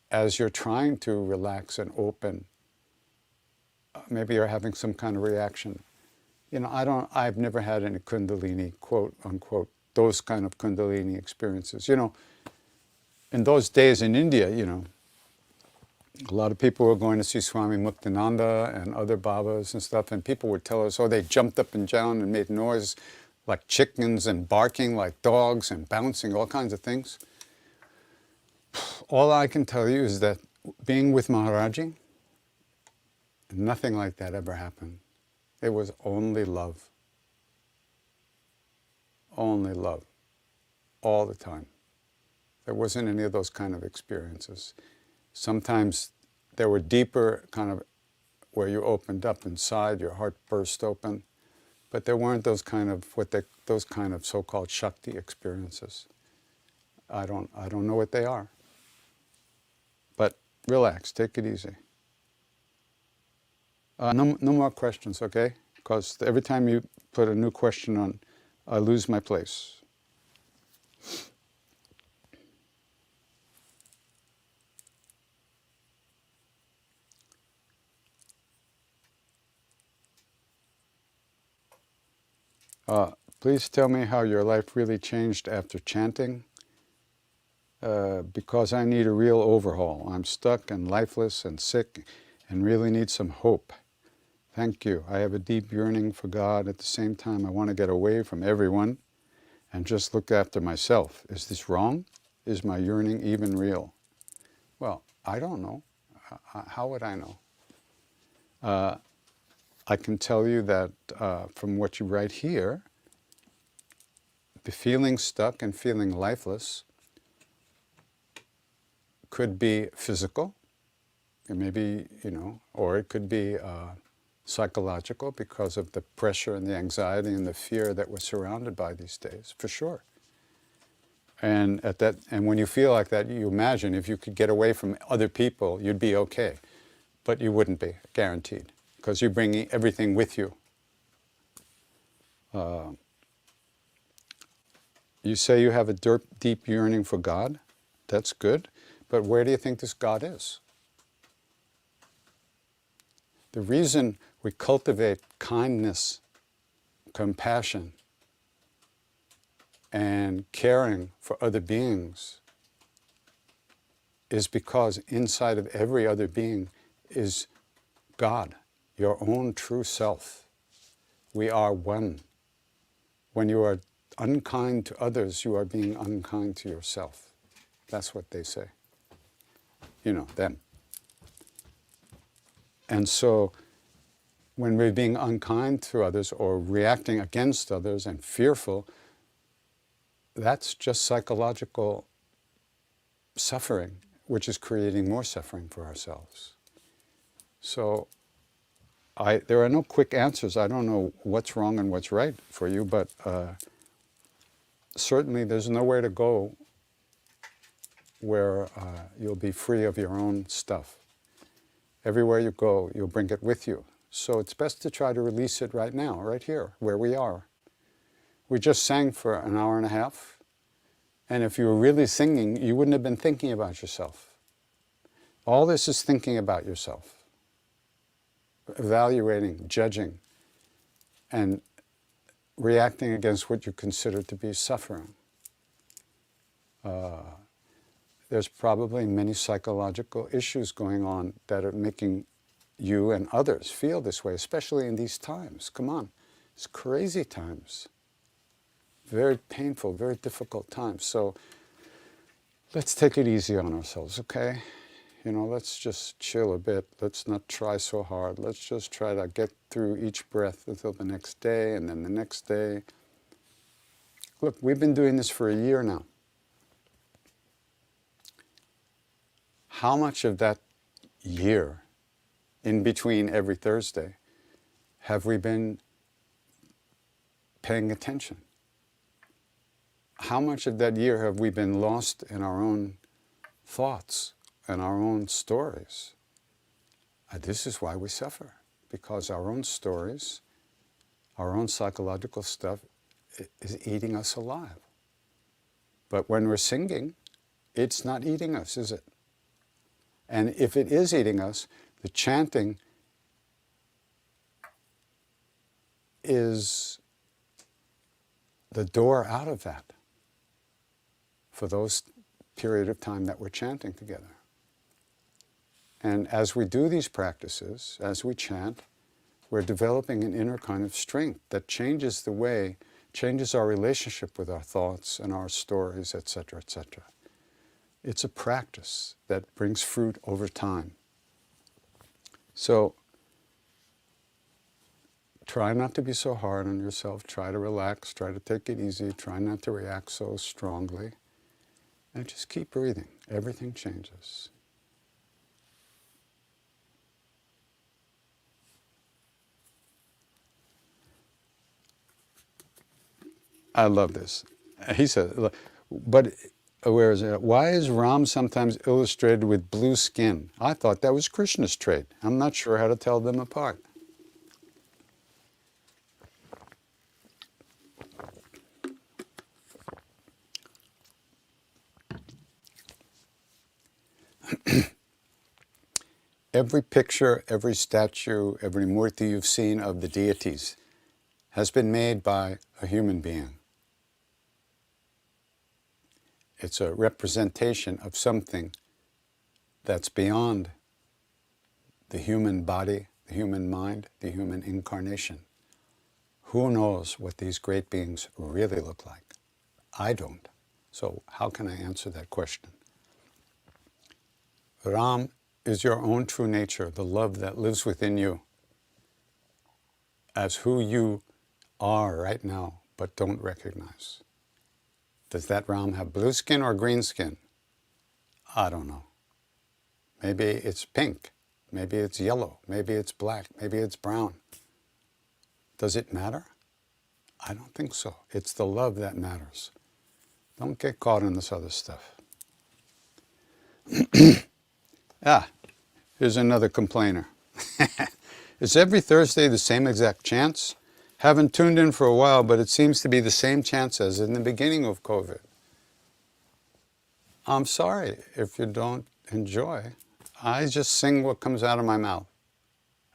as you're trying to relax and open, maybe you're having some kind of reaction. You know, I've never had any Kundalini, quote unquote, those kind of Kundalini experiences. You know, in those days in India, you know, a lot of people were going to see Swami Muktananda and other Babas and stuff, and people would tell us, oh, they jumped up and down and made noise like chickens and barking like dogs and bouncing, all kinds of things. All I can tell you is that being with Maharaji, nothing like that ever happened. It was only love. Only love. All the time. There wasn't any of those kind of experiences. Sometimes there were deeper kind of where you opened up inside, your heart burst open, but there weren't those kind of those kind of so-called Shakti experiences. I don't know what they are. But relax, take it easy. No more questions, okay? because every time you put a new question on, I lose my place. Please tell me how your life really changed after chanting. Because I need a real overhaul. I'm stuck and lifeless and sick and really need some hope. Thank you. I have a deep yearning for God. At the same time, I want to get away from everyone and just look after myself. Is this wrong? Is my yearning even real? Well, I don't know. How would I know? I can tell you that from what you write here, the feeling stuck and feeling lifeless could be physical, and maybe, or it could be psychological because of the pressure and the anxiety and the fear that we're surrounded by these days, for sure. And when you feel like that, you imagine if you could get away from other people, you'd be okay. But you wouldn't be, guaranteed, because you're bringing everything with you. You say you have a deep yearning for God. That's good. But where do you think this God is? The reason we cultivate kindness, compassion, and caring for other beings is because inside of every other being is God, your own true self. We are one. When you are unkind to others, you are being unkind to yourself. That's what they say. Them. And so when we're being unkind to others or reacting against others and fearful, that's just psychological suffering, which is creating more suffering for ourselves. So there are no quick answers. I don't know what's wrong and what's right for you, but certainly there's nowhere to go where you'll be free of your own stuff. Everywhere you go, you'll bring it with you. So it's best to try to release it right now, right here, where we are. We just sang for an hour and a half, and if you were really singing, you wouldn't have been thinking about yourself. All this is thinking about yourself, evaluating, judging, and reacting against what you consider to be suffering. There's probably many psychological issues going on that are making you and others feel this way, especially in these times. Come on, it's crazy times. Very painful, very difficult times. So let's take it easy on ourselves, okay? Let's just chill a bit. Let's not try so hard. Let's just try to get through each breath until the next day and then the next day. Look, we've been doing this for a year now. How much of that year, in between every Thursday, have we been paying attention? How much of that year have we been lost in our own thoughts and our own stories? This is why we suffer, because our own stories, our own psychological stuff is eating us alive. But when we're singing, it's not eating us, is it? And if it is eating us, the chanting is the door out of that for those period of time that we're chanting together. And as we do these practices, as we chant, we're developing an inner kind of strength that changes our relationship with our thoughts and our stories, etc., etc. It's a practice that brings fruit over time. So try not to be so hard on yourself. Try to relax. Try to take it easy. Try not to react so strongly. And just keep breathing. Everything changes. I love this. He said, but where is it? Why is Ram sometimes illustrated with blue skin? I thought that was Krishna's trait. I'm not sure how to tell them apart. Every picture, every statue, every murti you've seen of the deities has been made by a human being. It's a representation of something that's beyond the human body, the human mind, the human incarnation. Who knows what these great beings really look like? I don't. So how can I answer that question? Ram is your own true nature, the love that lives within you as who you are right now, but don't recognize. Does that Ram have blue skin or green skin? I don't know. Maybe it's pink. Maybe it's yellow. Maybe it's black. Maybe it's brown. Does it matter? I don't think so. It's the love that matters. Don't get caught in this other stuff. Here's another complainer. Is every Thursday the same exact chants? Haven't tuned in for a while, but it seems to be the same chants as in the beginning of COVID. I'm sorry if you don't enjoy. I just sing what comes out of my mouth.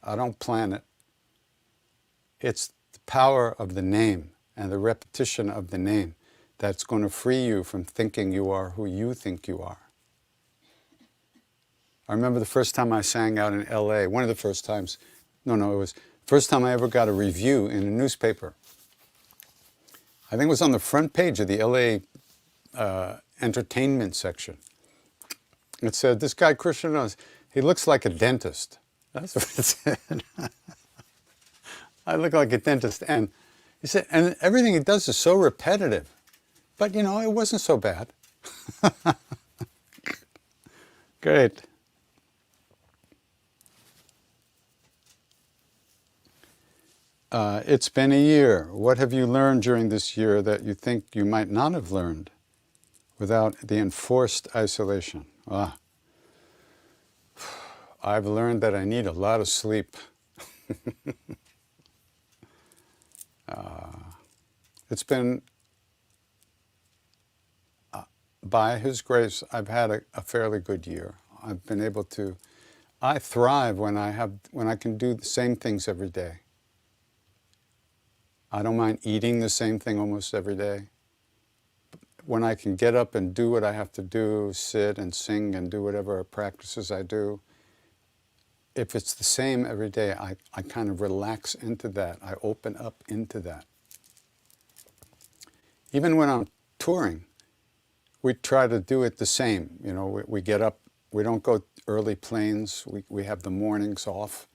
I don't plan it. It's the power of the name and the repetition of the name that's going to free you from thinking you are who you think you are. I remember the first time I sang out in LA, one of the first times, it was the first time I ever got a review in a newspaper. I think it was on the front page of the LA entertainment section. It said, this guy Krishna, he looks like a dentist. That's what it said. I look like a dentist. And he said, and everything he does is so repetitive. But, it wasn't so bad. Great. It's been a year. What have you learned during this year that you think you might not have learned without the enforced isolation? I've learned that I need a lot of sleep. It's been, by His grace, I've had a fairly good year. I've been able to, I thrive when I can do the same things every day. I don't mind eating the same thing almost every day. When I can get up and do what I have to do, sit and sing and do whatever practices I do, if it's the same every day, I kind of relax into that. I open up into that. Even when I'm touring, we try to do it the same. We get up, we don't go early planes, we have the mornings off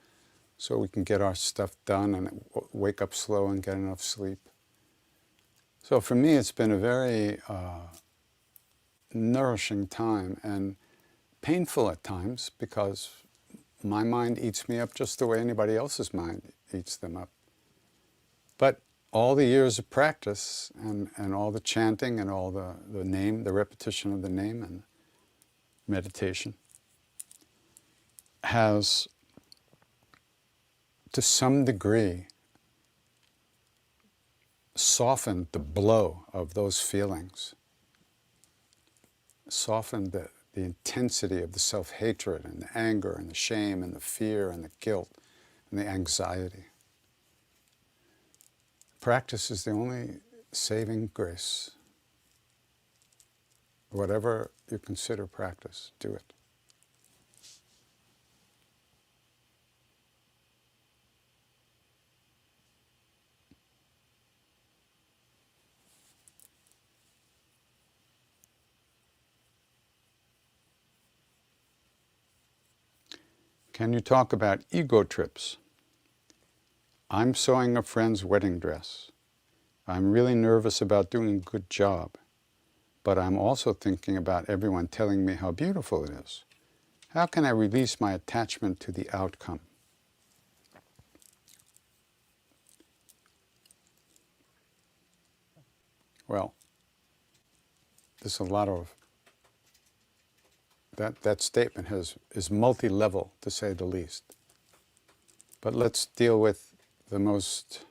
so we can get our stuff done and wake up slow and get enough sleep. So for me, it's been a very nourishing time and painful at times because my mind eats me up just the way anybody else's mind eats them up. But all the years of practice and all the chanting and all the name, the repetition of the name and meditation has, to some degree, softened the blow of those feelings, softened the intensity of the self-hatred and the anger and the shame and the fear and the guilt and the anxiety. Practice is the only saving grace. Whatever you consider practice, do it. Can you talk about ego trips? I'm sewing a friend's wedding dress. I'm really nervous about doing a good job, but I'm also thinking about everyone telling me how beautiful it is. How can I release my attachment to the outcome? Well, there's a lot of that statement is multi-level, to say the least. But let's deal with the most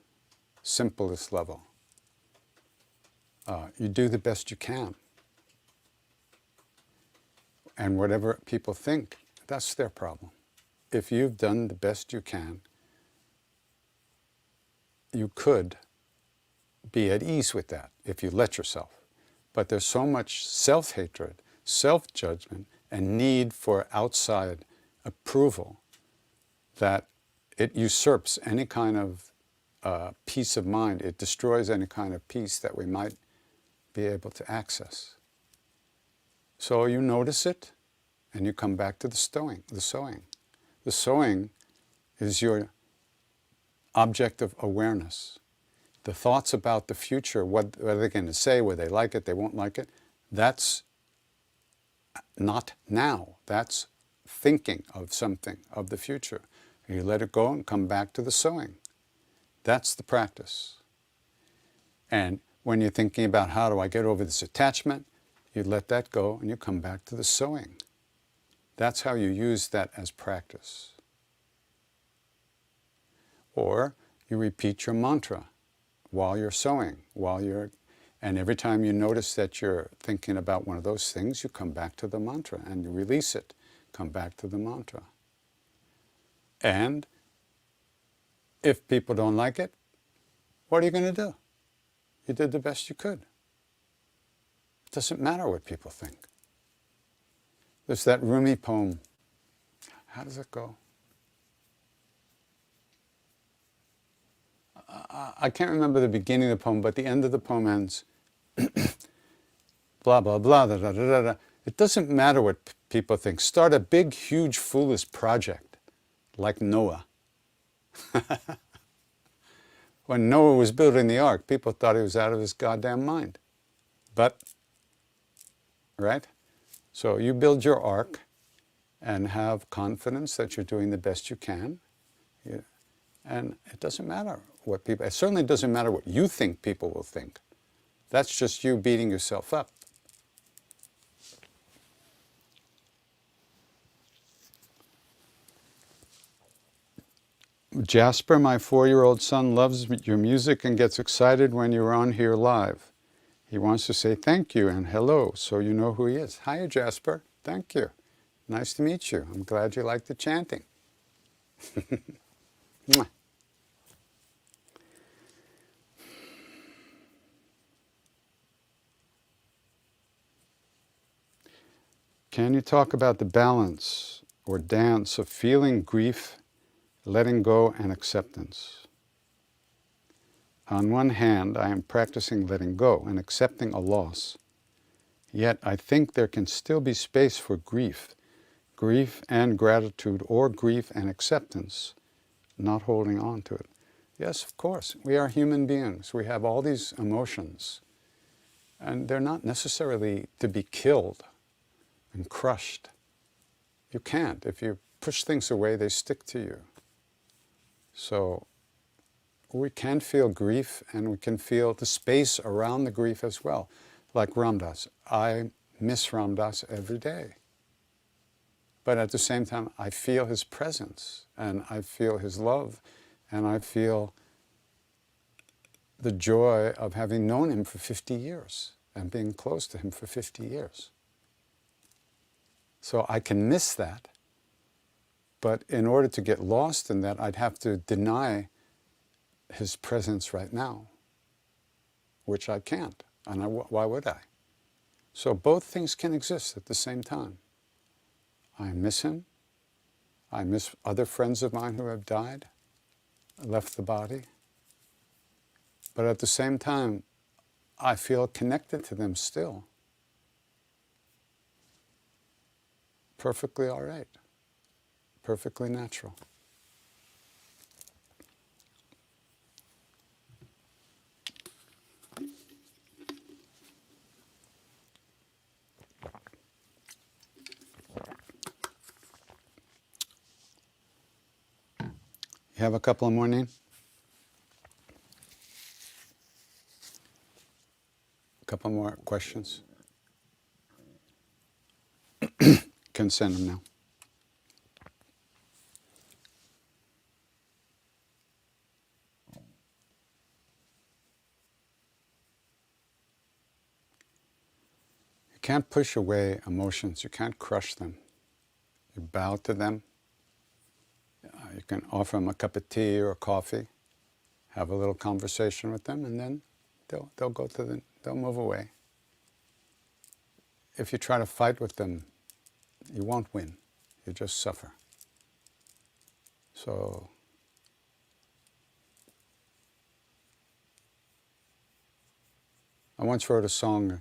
simplest level. You do the best you can. And whatever people think, that's their problem. if you've done the best you can, you could be at ease with that if you let yourself. But there's so much self-hatred, self-judgment, and need for outside approval that it usurps any kind of peace of mind. It destroys any kind of peace that we might be able to access. So you notice it, and you come back to the sowing. The sowing is your object of awareness. The thoughts about the future, what are they going to say, will they like it, they won't like it, that's not now. That's thinking of something, of the future. You let it go and come back to the sowing. That's the practice. And when you're thinking about how do I get over this attachment, you let that go and you come back to the sowing. That's how you use that as practice. Or you repeat your mantra while you're sowing, and every time you notice that you're thinking about one of those things, you come back to the mantra and you release it, come back to the mantra. And if people don't like it, what are you going to do? You did the best you could. It doesn't matter what people think. There's that Rumi poem. How does it go? I can't remember the beginning of the poem, but the end of the poem ends, blah, blah, blah, da, da, da, da, da. It doesn't matter what people think. Start a big, huge, foolish project, like Noah. When Noah was building the ark, people thought he was out of his goddamn mind. But, right? So you build your ark and have confidence that you're doing the best you can. And it doesn't matter what people, it certainly doesn't matter what you think people will think. That's just you beating yourself up. Jasper, my 4-year-old son, loves your music and gets excited when you're on here live. He wants to say thank you and hello, so you know who he is. Hiya, Jasper. Thank you. Nice to meet you. I'm glad you like the chanting. Can you talk about the balance or dance of feeling grief, letting go, and acceptance? On one hand, I am practicing letting go and accepting a loss. Yet I think there can still be space for grief and gratitude, or grief and acceptance, not holding on to it. Yes, of course, we are human beings. We have all these emotions, and they're not necessarily to be killed and crushed. You can't. If you push things away, they stick to you. So we can feel grief, and we can feel the space around the grief as well. Like Ram Dass. I miss Ram Dass every day. But at the same time, I feel his presence, and I feel his love, and I feel the joy of having known him for 50 years and being close to him for 50 years. So I can miss that, but in order to get lost in that, I'd have to deny his presence right now, which I can't, and why would I? So both things can exist at the same time. I miss him. I miss other friends of mine who have died, left the body. But at the same time, I feel connected to them still. Perfectly all right. Perfectly natural. You have a couple more, Neen? A couple more questions? Can send them now. You can't push away emotions. You can't crush them. You bow to them. You can offer them a cup of tea or coffee, have a little conversation with them, and then they'll move away. If you try to fight with them, you won't win. You just suffer. So I once wrote a song,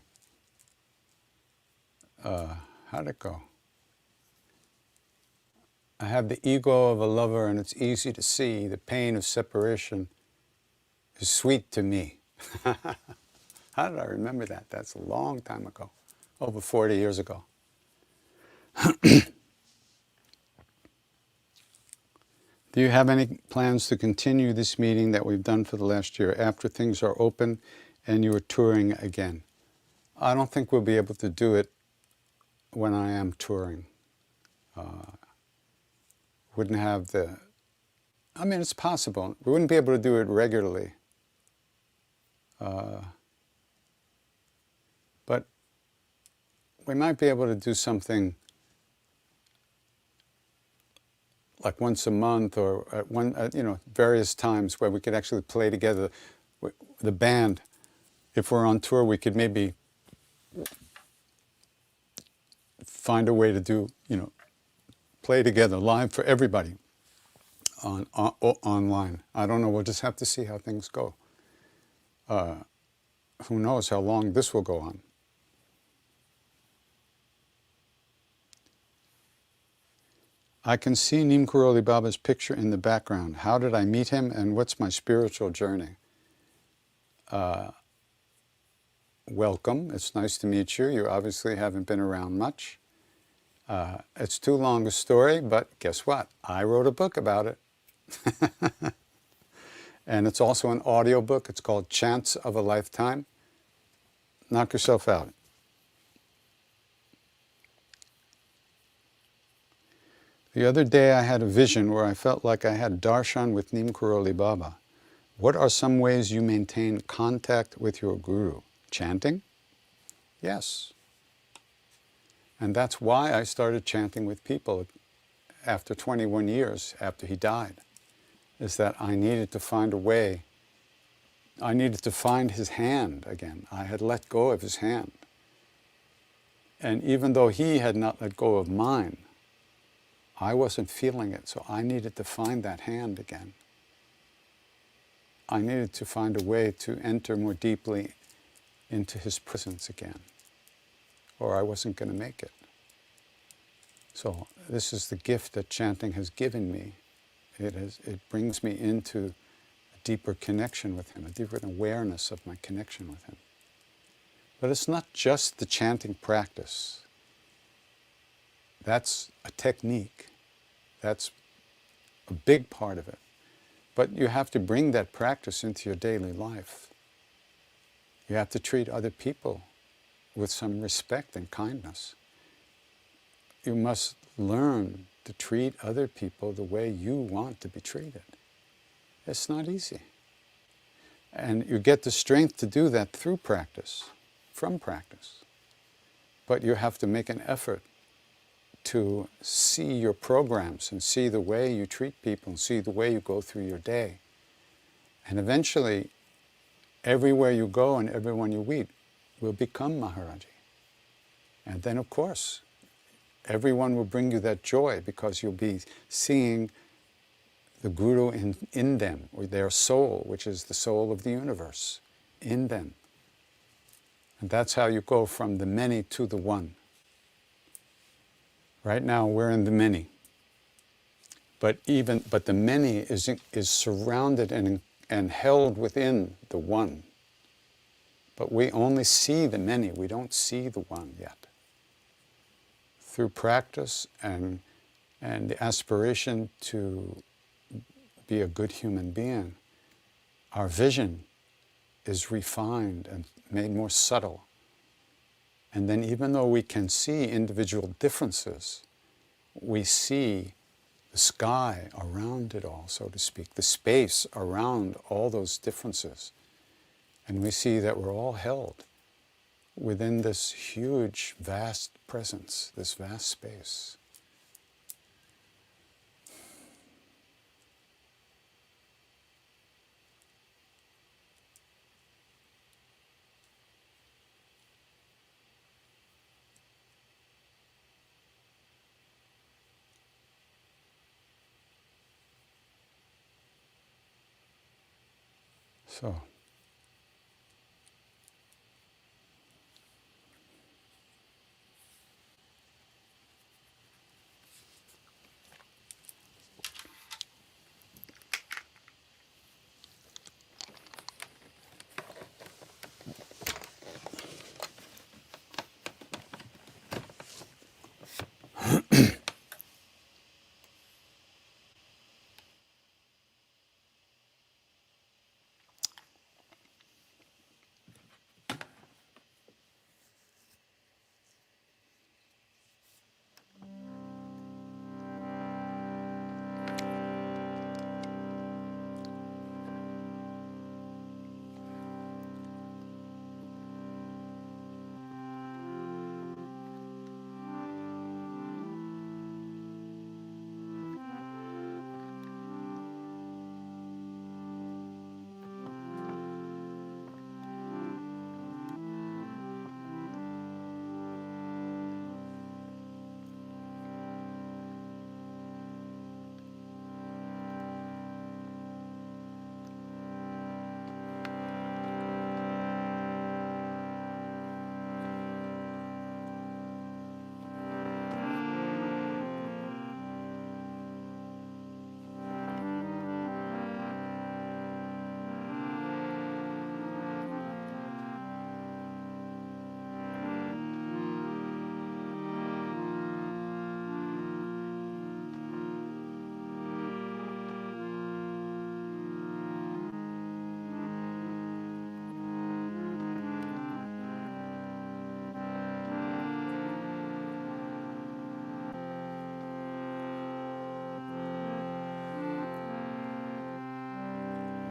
how'd it go? I have the ego of a lover and it's easy to see the pain of separation is sweet to me. How did I remember that? That's a long time ago, over 40 years ago. Do you have any plans to continue this meeting that we've done for the last year after things are open and you are touring again? I don't think we'll be able to do it when I am touring. Wouldn't have the... I mean, it's possible. We wouldn't be able to do it regularly. But we might be able to do something like once a month or at various times where we could actually play together. The band, if we're on tour, we could maybe find a way to do, play together live for everybody online. I don't know. We'll just have to see how things go. Who knows how long this will go on. I can see Neem Karoli Baba's picture in the background. How did I meet him and what's my spiritual journey? Welcome. It's nice to meet you. You obviously haven't been around much. It's too long a story, but guess what? I wrote a book about it. And it's also an audio book. It's called Chants of a Lifetime. Knock yourself out. The other day I had a vision where I felt like I had darshan with Neem Karoli Baba. What are some ways you maintain contact with your guru? Chanting? Yes. And that's why I started chanting with people after 21 years after he died, is that I needed to find a way. I needed to find his hand again. I had let go of his hand. And even though he had not let go of mine, I wasn't feeling it, so I needed to find that hand again. I needed to find a way to enter more deeply into his presence again, or I wasn't going to make it. So this is the gift that chanting has given me. It brings me into a deeper connection with him, a deeper awareness of my connection with him. But it's not just the chanting practice. That's a technique. That's a big part of it. But you have to bring that practice into your daily life. You have to treat other people with some respect and kindness. You must learn to treat other people the way you want to be treated. It's not easy. And you get the strength to do that through practice, from practice. But you have to make an effort to see your programs and see the way you treat people and see the way you go through your day. And eventually, everywhere you go and everyone you meet will become Maharaji. And then, of course, everyone will bring you that joy because you'll be seeing the Guru in them, or their soul, which is the soul of the universe, in them. And that's how you go from the many to the one. Right now we're in the many. But the many is surrounded and held within the one. But we only see the many, we don't see the one yet. Through practice and the aspiration to be a good human being, our vision is refined and made more subtle. And then even though we can see individual differences, we see the sky around it all, so to speak, the space around all those differences. And we see that we're all held within this huge, vast presence, this vast space. So,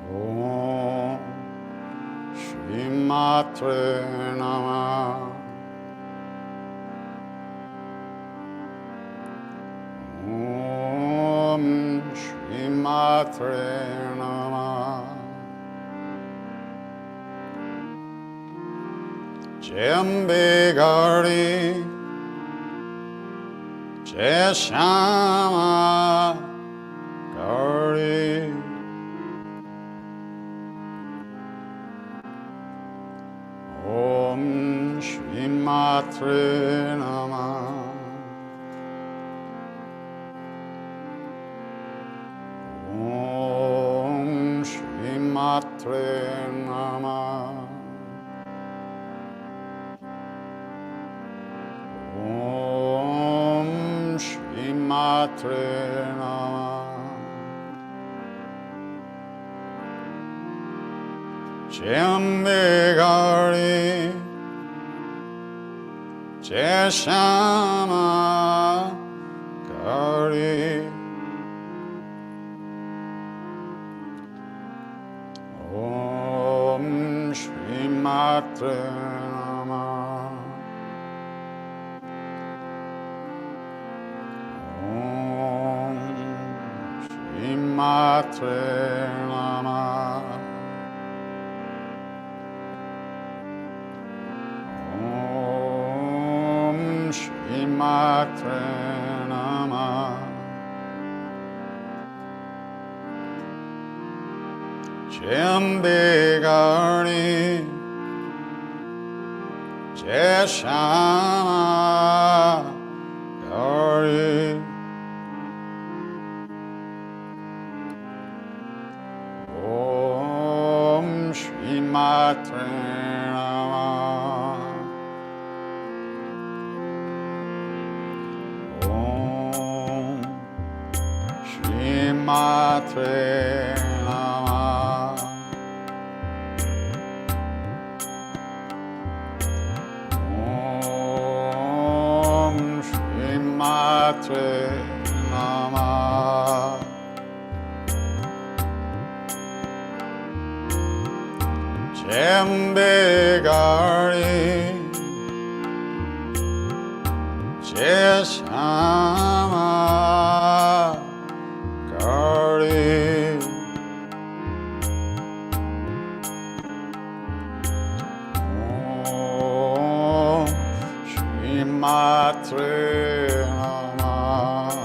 Om Shri Matre Namah. Om Shri Matre Namah. Jembe Gari Jeshama Gari. Om Shri Matre Namah. Om Shri Matre Namah. Om Shri Matre Namah. Jembe Gari Jeshama Gari. Om Shri Matre Namah. Om Shri Matre Namah. Om Shri Matre Namah. Jembe Gari Jeshama Gari. Om Shri Matre Namah. Om Shri Matre Namah. Om Shri Matre Namah. Jembe Gari Jeshama Gari. Om Shri Matre Namah.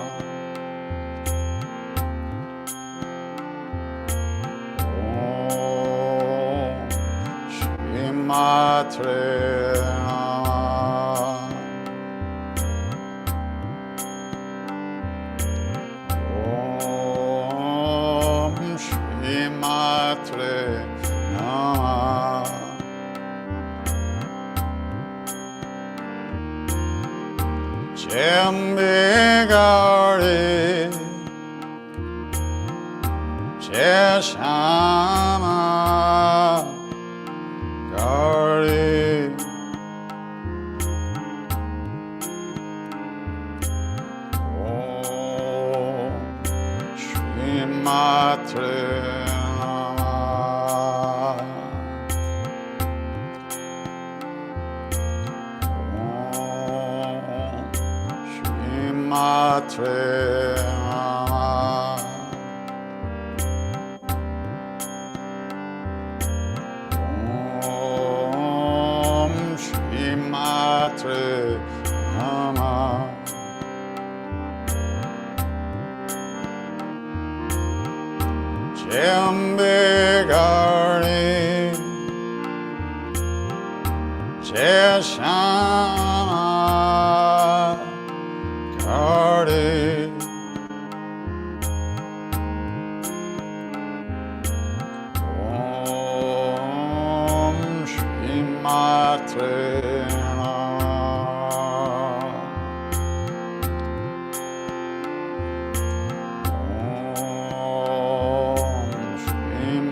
Om Matre Om Shri Matre Namah Jambigari Jeshama Gari Om Shri Matre Namah Om Shri Matre Jambigari Jeshama Gari Om Shri Matre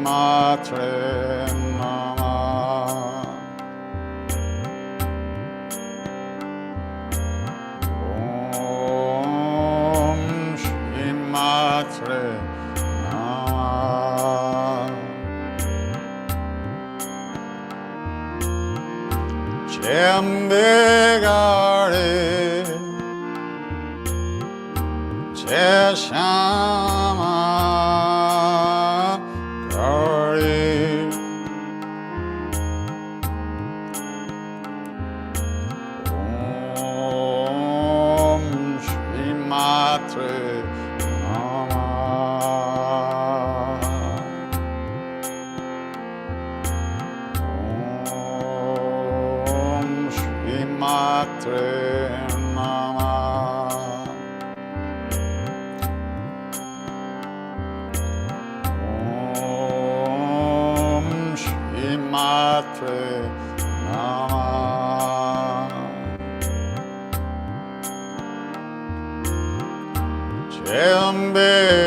Matre Namah Om Shri Matre Namah Jambigari Jeshama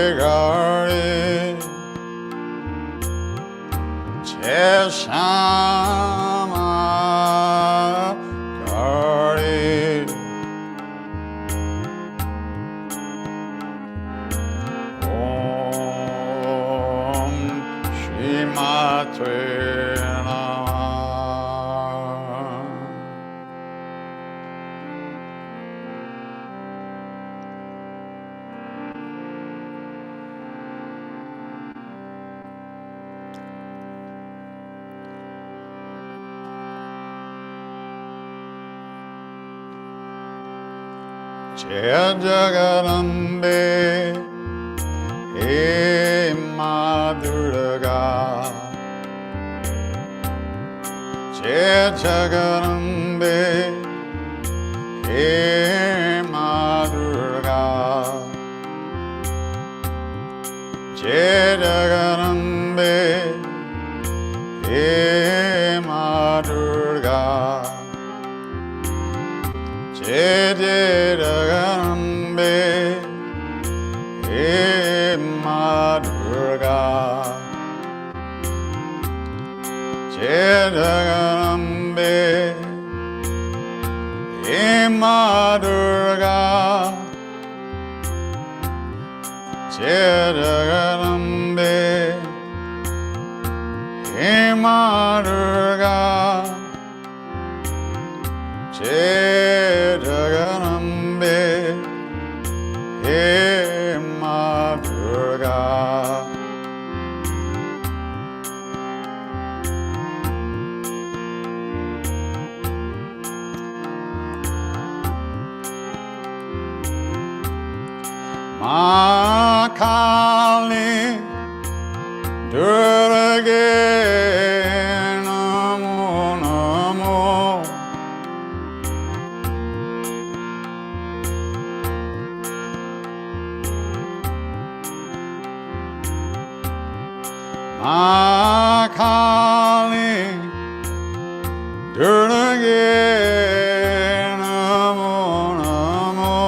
Jambigari Jeshama Gari Om Shri Matre Jaya Jagarambe He Ma Durga Jaya Jagarambe He Ma Durga Jaya Jagarambe He Ma Durga Jaya Jagarambe He Ma Durga Jaya Jagarambe He Ma Durga Jaya Jagarambe He Ma Durga Jaya Jagarambe He Ma Durga Ma Kali Durga Namo Ma Kali Durga Namo Namo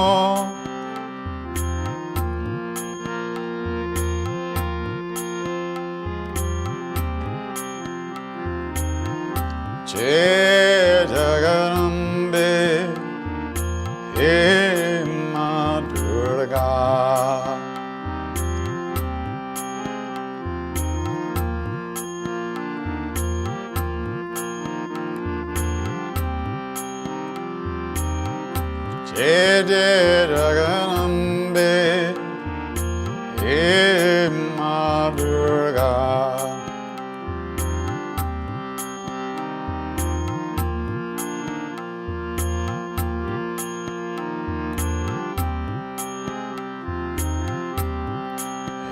Jai Jagarambe He Ma Durga Jai Jai Jagarambe He Ma Durga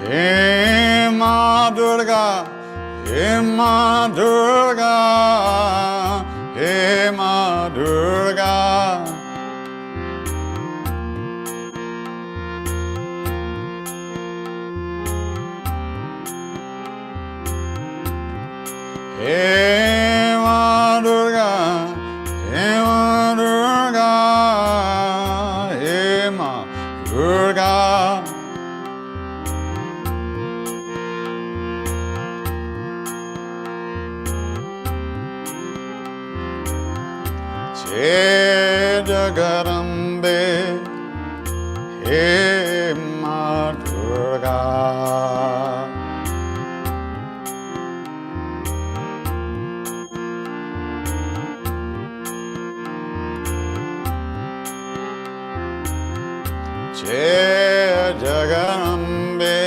He Ma Durga, He Ma Durga, He Ma Durga. He Ma Durga, He Ma Durga, He Ma Durga. Jai Jagarambe He Ma Durga Jai Jagarambe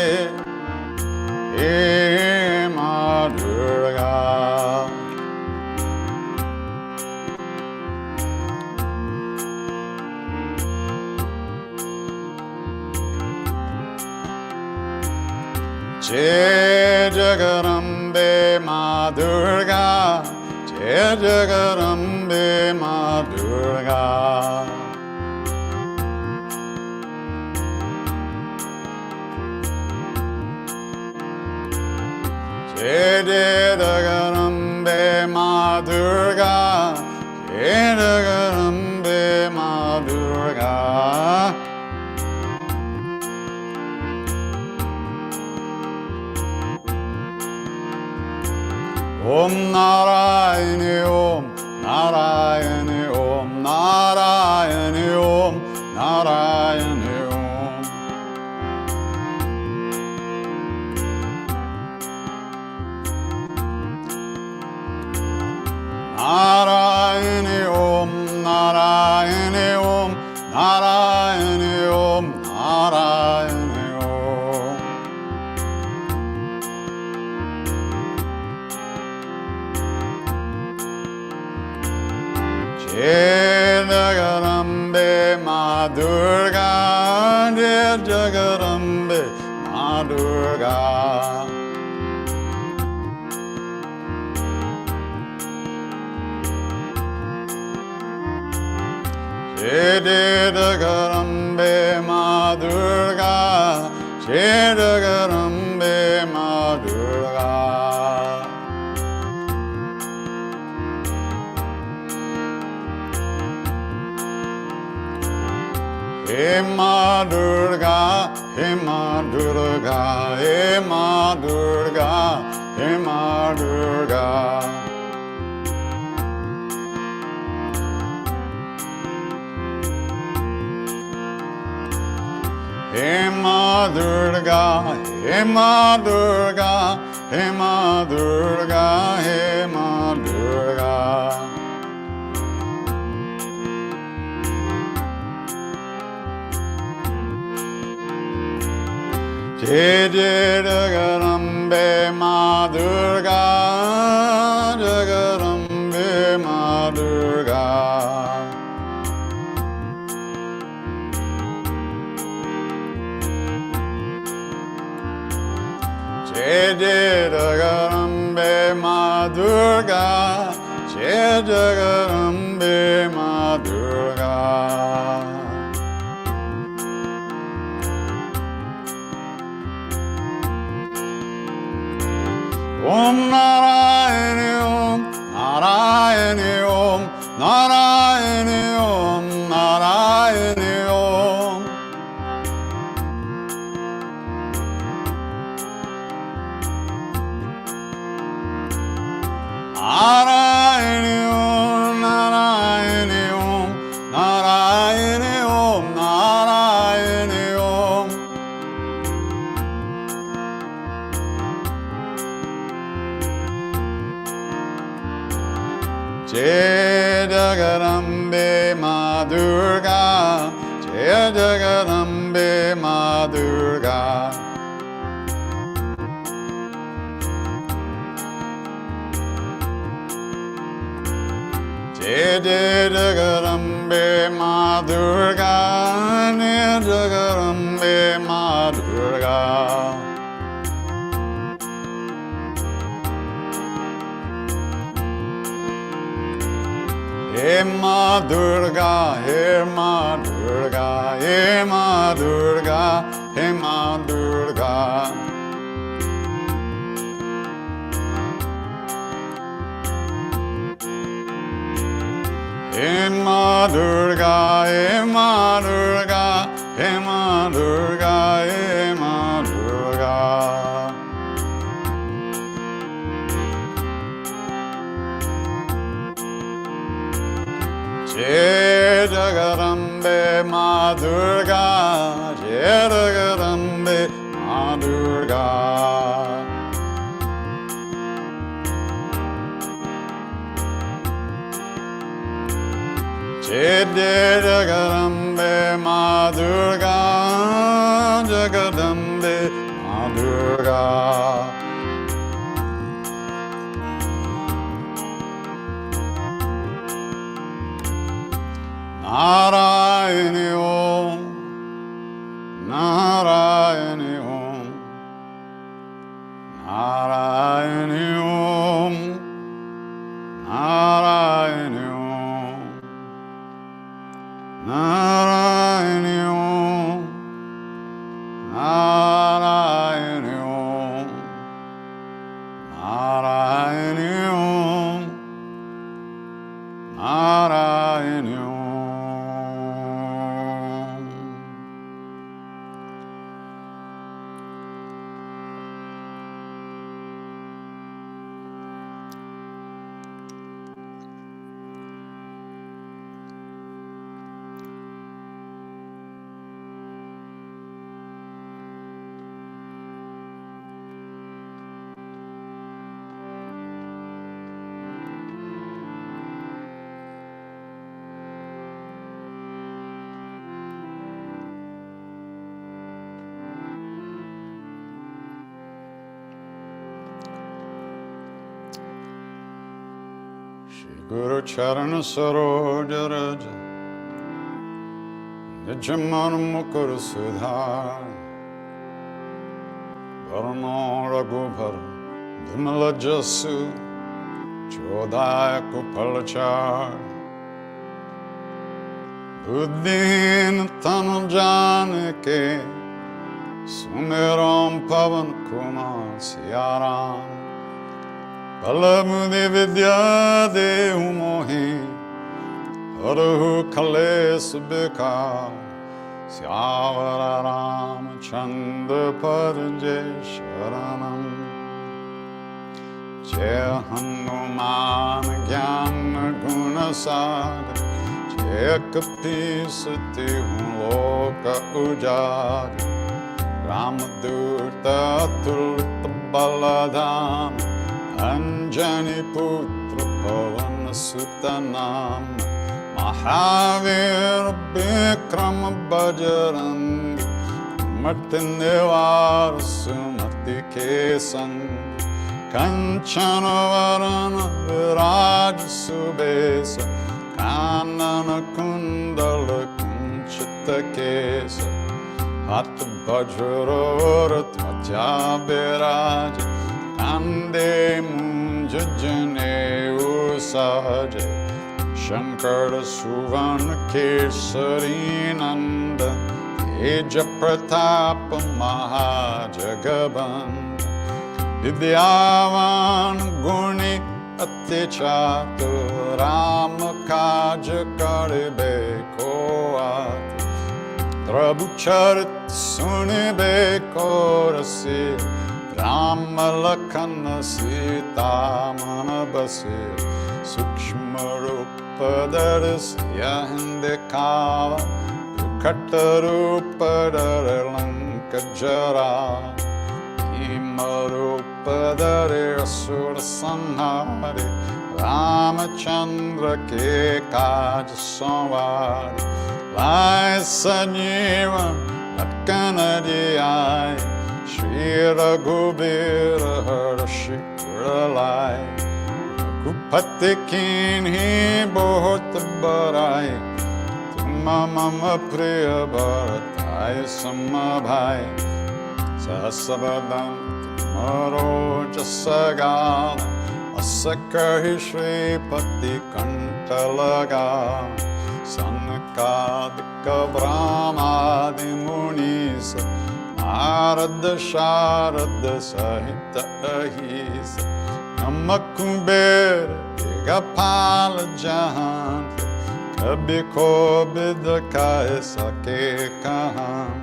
He Ma Durga Jai Jagarambe Ma Durga Jai Jagarambe Ma Durga Jai Jagarambe Ma Durga Jai Jagarambe Ma Durga Om Narayani Om Narayani Om Narayani Om Narayani Om Narayani Om Narayani Om Narayani Om Narayani Om Jai Jagarambe Ma Durga Jai Jagarambe Ma Durga Jai Jagarambe Ma Durga Jai Jagarambe Ma Durga He Ma Durga, He Ma Durga, He Ma Durga, He Ma Durga. He Ma Durga, He Ma Durga, He Ma Durga, He Ma Durga. Jai Jagarambe Ma Durga, Jagarambe Ma Durga. Jai Jagarambe Ma Durga, Jai Jagarambe Ma Durga. Jai Jagarambe Ma Durga, Jai Jagarambe Ma Durga. Jai Jai Jagarambe Ma Durga, Jai Jagarambe Ma Durga. He Ma Durga, He Ma Durga, He Ma Durga, He Ma Durga. He Ma Durga, He Ma Durga, He Ma Durga, He Ma Durga. Jai Jagarambe Ma Durga, Jai Jagarambe Ma Durga. Jai Jagarambe Ma Durga, Jagadambe Ma Durga. Narayani Om, Narayani Om, Narayani Om, Narayani Om, Narayani Om, Narayani Om, Narayani Om, Narayani Om. Guru Charana Saroja Raja Nijamana Mukura Sudhar Varno Raghubhar Dhimala Jasu Chodaya Kupalachar Buddhin Tanal Janike Sumeram Pavan Kumar Siyaram Palamudi Vidya Dehu Mohi Haruhu Kales Bika Syavara Ram Chandra Parje Sharanam Jai Hanuman Gyan Gunasagar Jai Kapi Sati Loka Ujagar Ramadurta Tulta Baladam Anjani Putra Pavan Sutanam Mahavir Bikram Bhajaran Martindevar Sumati Kesan Kanchana Varana Viraj Subesa Kanana Kundala Kunchita Kesa Hat Bhajara Tvatya Biraja Kande Munjajane Usaje Shankara Suvana Kesari Nanda Teja Pratapa Mahajagaband Vidyavan Guni Atichatur Rama Kaja Karibe Koat Prabhu Charit Sunibe Korasi Rama Lakhana Sita Manabasi Sukshma Rupa Darsya Hindikava Yukata Rupa Daralanka Jara Ima Rupa Dari Asura Sanhari Ramachandra ke kaj sanwar, lai sanjeevan latkana jiyai, Shri Raghubir harshi lai, Kupati kinhi bahut barai, Tuma mama priya bharatai samabhai, Sasabadam tumaro jasagala, Asakahi Shri Pati Kantalaga, Sanakadika Brahmadi Munisa, Narada Sharada Sahita Ahisa, Namakumbir Digapala Jahan, Kabiko Bidaka Sake Kahan,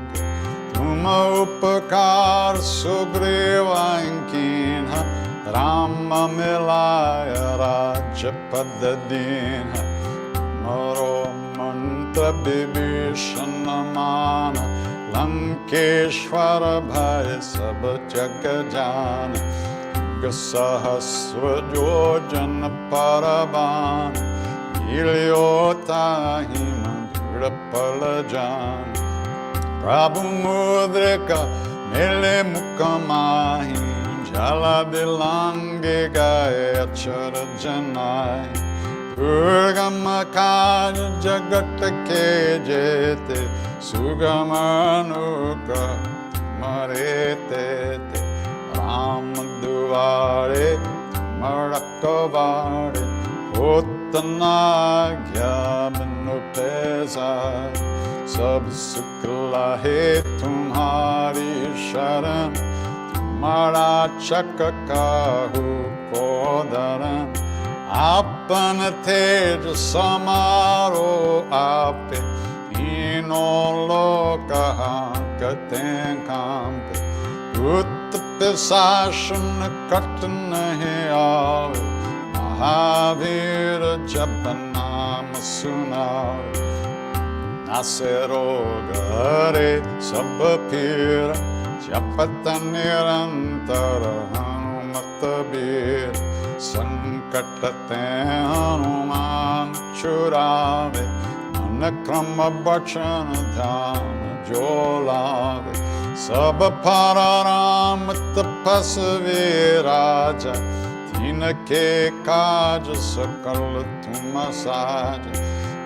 Tuma Upakar Sugriva Inkinha, Rama Milaya Raja Padadina, Maro Mantra Bibhishana Mana, Lankeshwara Bhai Sab Jagajana, Gasahasva Jojana Paravan, Iliota Himandura Palajana, Prabhu Mudrika Mele Mukamahi, Jala Dilange Gaya Chara Janai, Durgama Kaja Jagata Kejete, Sugamanuka Marete, Ramaduvare, Marakavare, Uttanagya Benupesa, Sab Sukla He Tumhari Sharan, Mara Chakakahu Kodaran, Apana Teja Samaro Ape, Ino Loka Katen Kampe, Uttapisashan Katana Heave, Mahavira Japanama Sunav, Naserogare Sabapira, Japata Nirantara Hanumatabir, Sankatate Hanuman Churave, Manakrama Bachana Dhana Jolave, Sabapararam Tapasavi Raja, Tina Ke Kaja Sakala Tumasaja,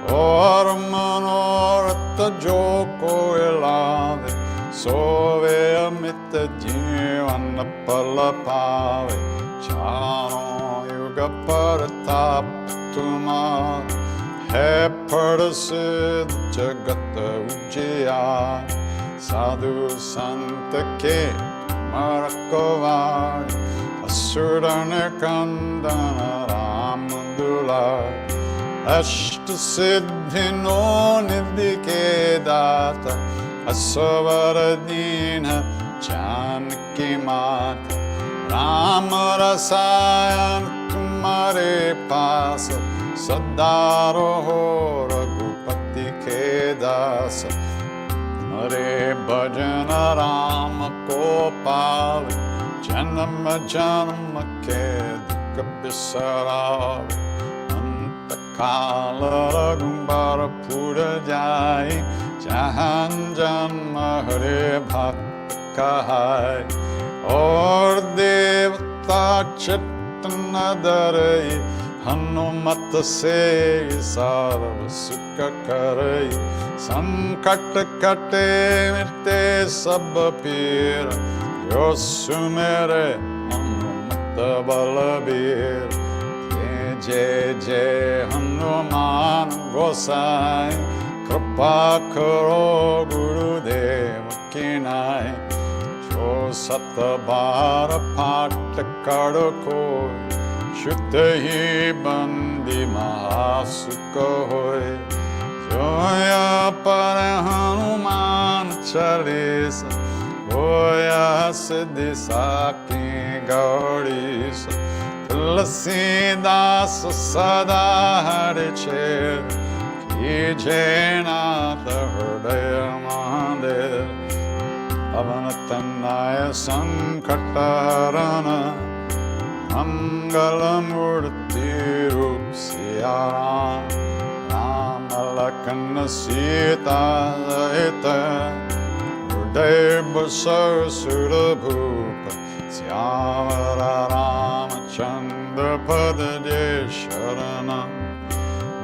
Or Manorata Joko Elave, Sove amita jivan palapave, Chano yuga paratap tuma, He padasid jagata ujjaya, Sadhu santa ke marakovar, Asurdana kandana ramandula, Ashta siddhino nidhike data, Asavaradina Janaki Mata, Rama Rasayan Tumare Pasa, Sadaro Raghupati Kedasa, Mare Bhajana Rama Kopali, Janama Janama Kedika Bisaravi, Antakala Ragumbara Pura Jai, Jahan Janma Hare Bhakta Kahai, Or Devata Chaitanya Dharai, Hanumata Se Sarva Sukha Karai, Sankata Kate Mirte Sabapira, Yosumere Hanumata Balabir, Jai Jai Hanuman Gosai, Kripa karo Gurudev kinai, Jo satabara patta karo koi, Shuddhi bandi mahasukha hoy, Joya para Hanuman Chalisa, Goya siddhi saki gaurisa, Tulsidas sada hari ched, Jayanath Hridaya Mahadev, Avanatanaya Sankatarana, Mangalamurti Ram, Rama Lakshmana Sita Laita, Deva Sarasura Bhupa, Syamara Ramachandra Padade Sharana,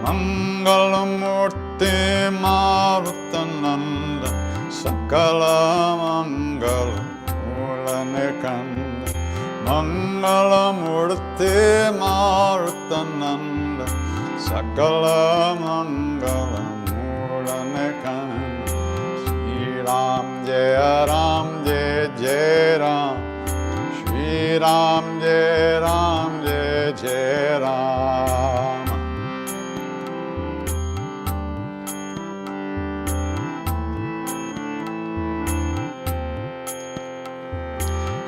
Mangalamurti Marutananda, Sakala Mangala Mulanikanda, Mangalamurti Marutananda, Sakala Mangala Mulanikanda. Ram Jaya Ram Jaya Jaya Ram, Shri Ram Jaya Ram Jaya Jaya Ram.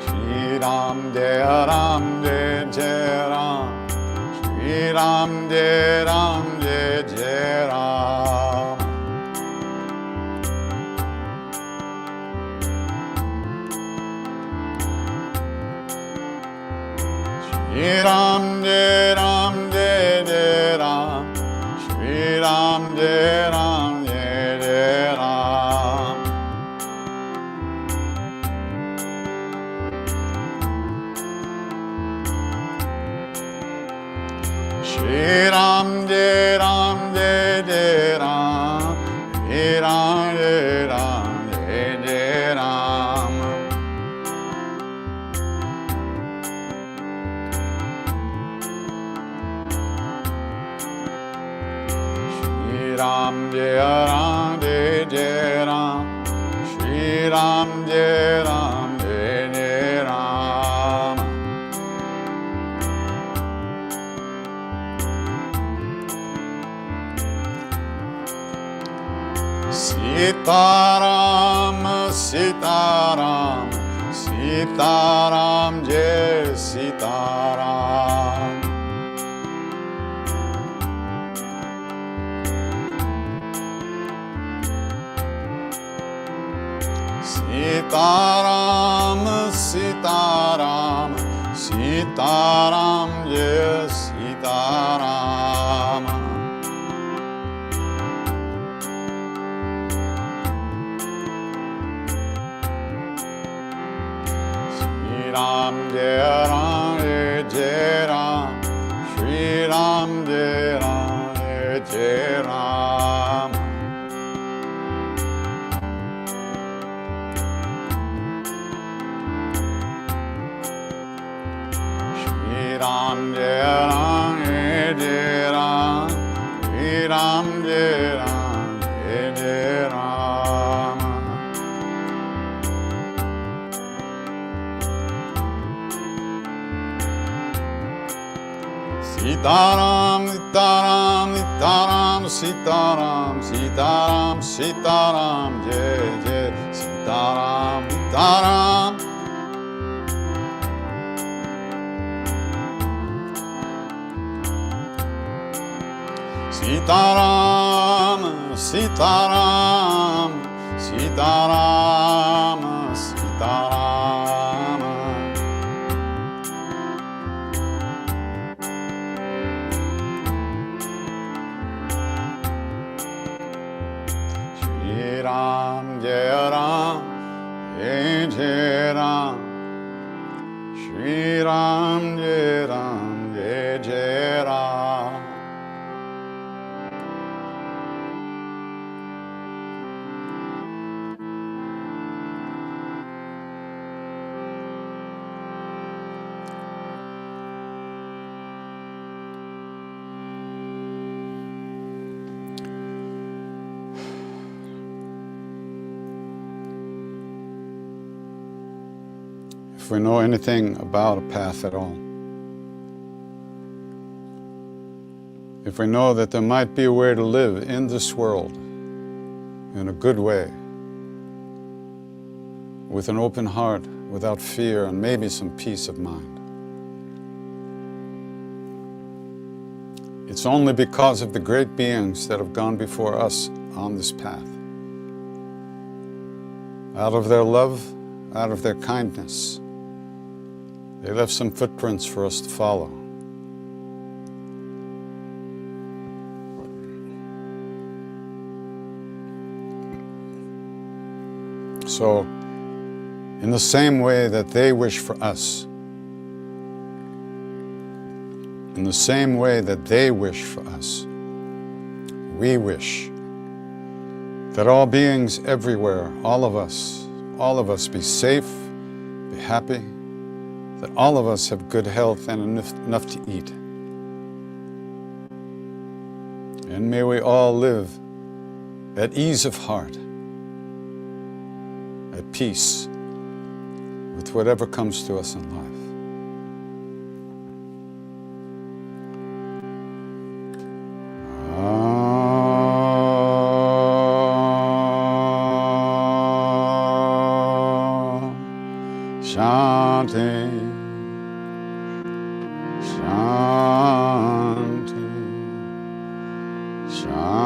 Shri Ram Jaya Ram Jaya Jaya Ram, Shri Ram Jaya Ram Jaya Jaya Ram. Shri Ram Jai Ram Jai Jai Ram, Shri Ram Jai Ram Jai Jai Ram. Shri Ram Jai Ram Jai Jai Ram, Shri Ram Jai Ram Jai Jai Ram. Shri Ram Jaya Ram Jaya Jaya Ram, Shri Ram Jaya Ram Jaya Jaya Ram. Sita Ram, Sita Ram, Sita Ram Jai Sita Ram. Sitaram, Sitaram, Sitaram, yes, Sitaram. Shri Ram Jaya Ram Jaya Ram, Shri Ram Jaya Ram Jaya Ram. Shri Ram Jaya Ram Jaya Ram, Shri Ram Jaya Ram Jaya Ram. Sitaram, Sitaram, Sitaram, Sitaram, Sitaram, Sitaram, Jai Jai, Sitaram, Sitaram. Sitaram, Sitaram, Sitaram, Sitaram. Shri Ram Jaya Ram Jaya Jaya Ram, Shri Ram Jaya Ram Jaya Jaya Ram. If we know anything about a path at all, if we know that there might be a way to live in this world in a good way, with an open heart, without fear, and maybe some peace of mind, it's only because of the great beings that have gone before us on this path. Out of their love, out of their kindness, they left some footprints for us to follow. So, in the same way that they wish for us, in the same way that they wish for us, we wish that all beings everywhere, all of us be safe, be happy, that all of us have good health and enough to eat. And may we all live at ease of heart, at peace with whatever comes to us in life. Shanti, Shanti, Shanti.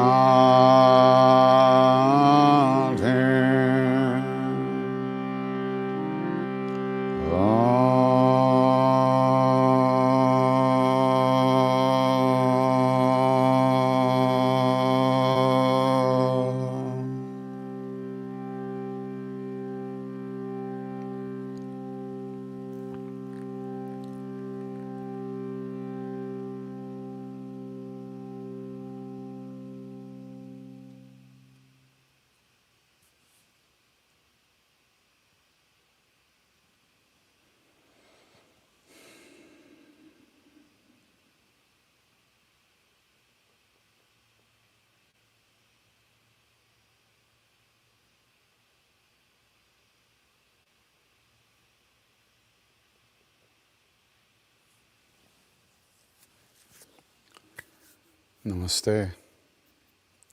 Namaste.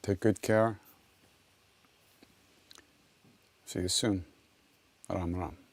Take good care. See you soon. Ram Ram.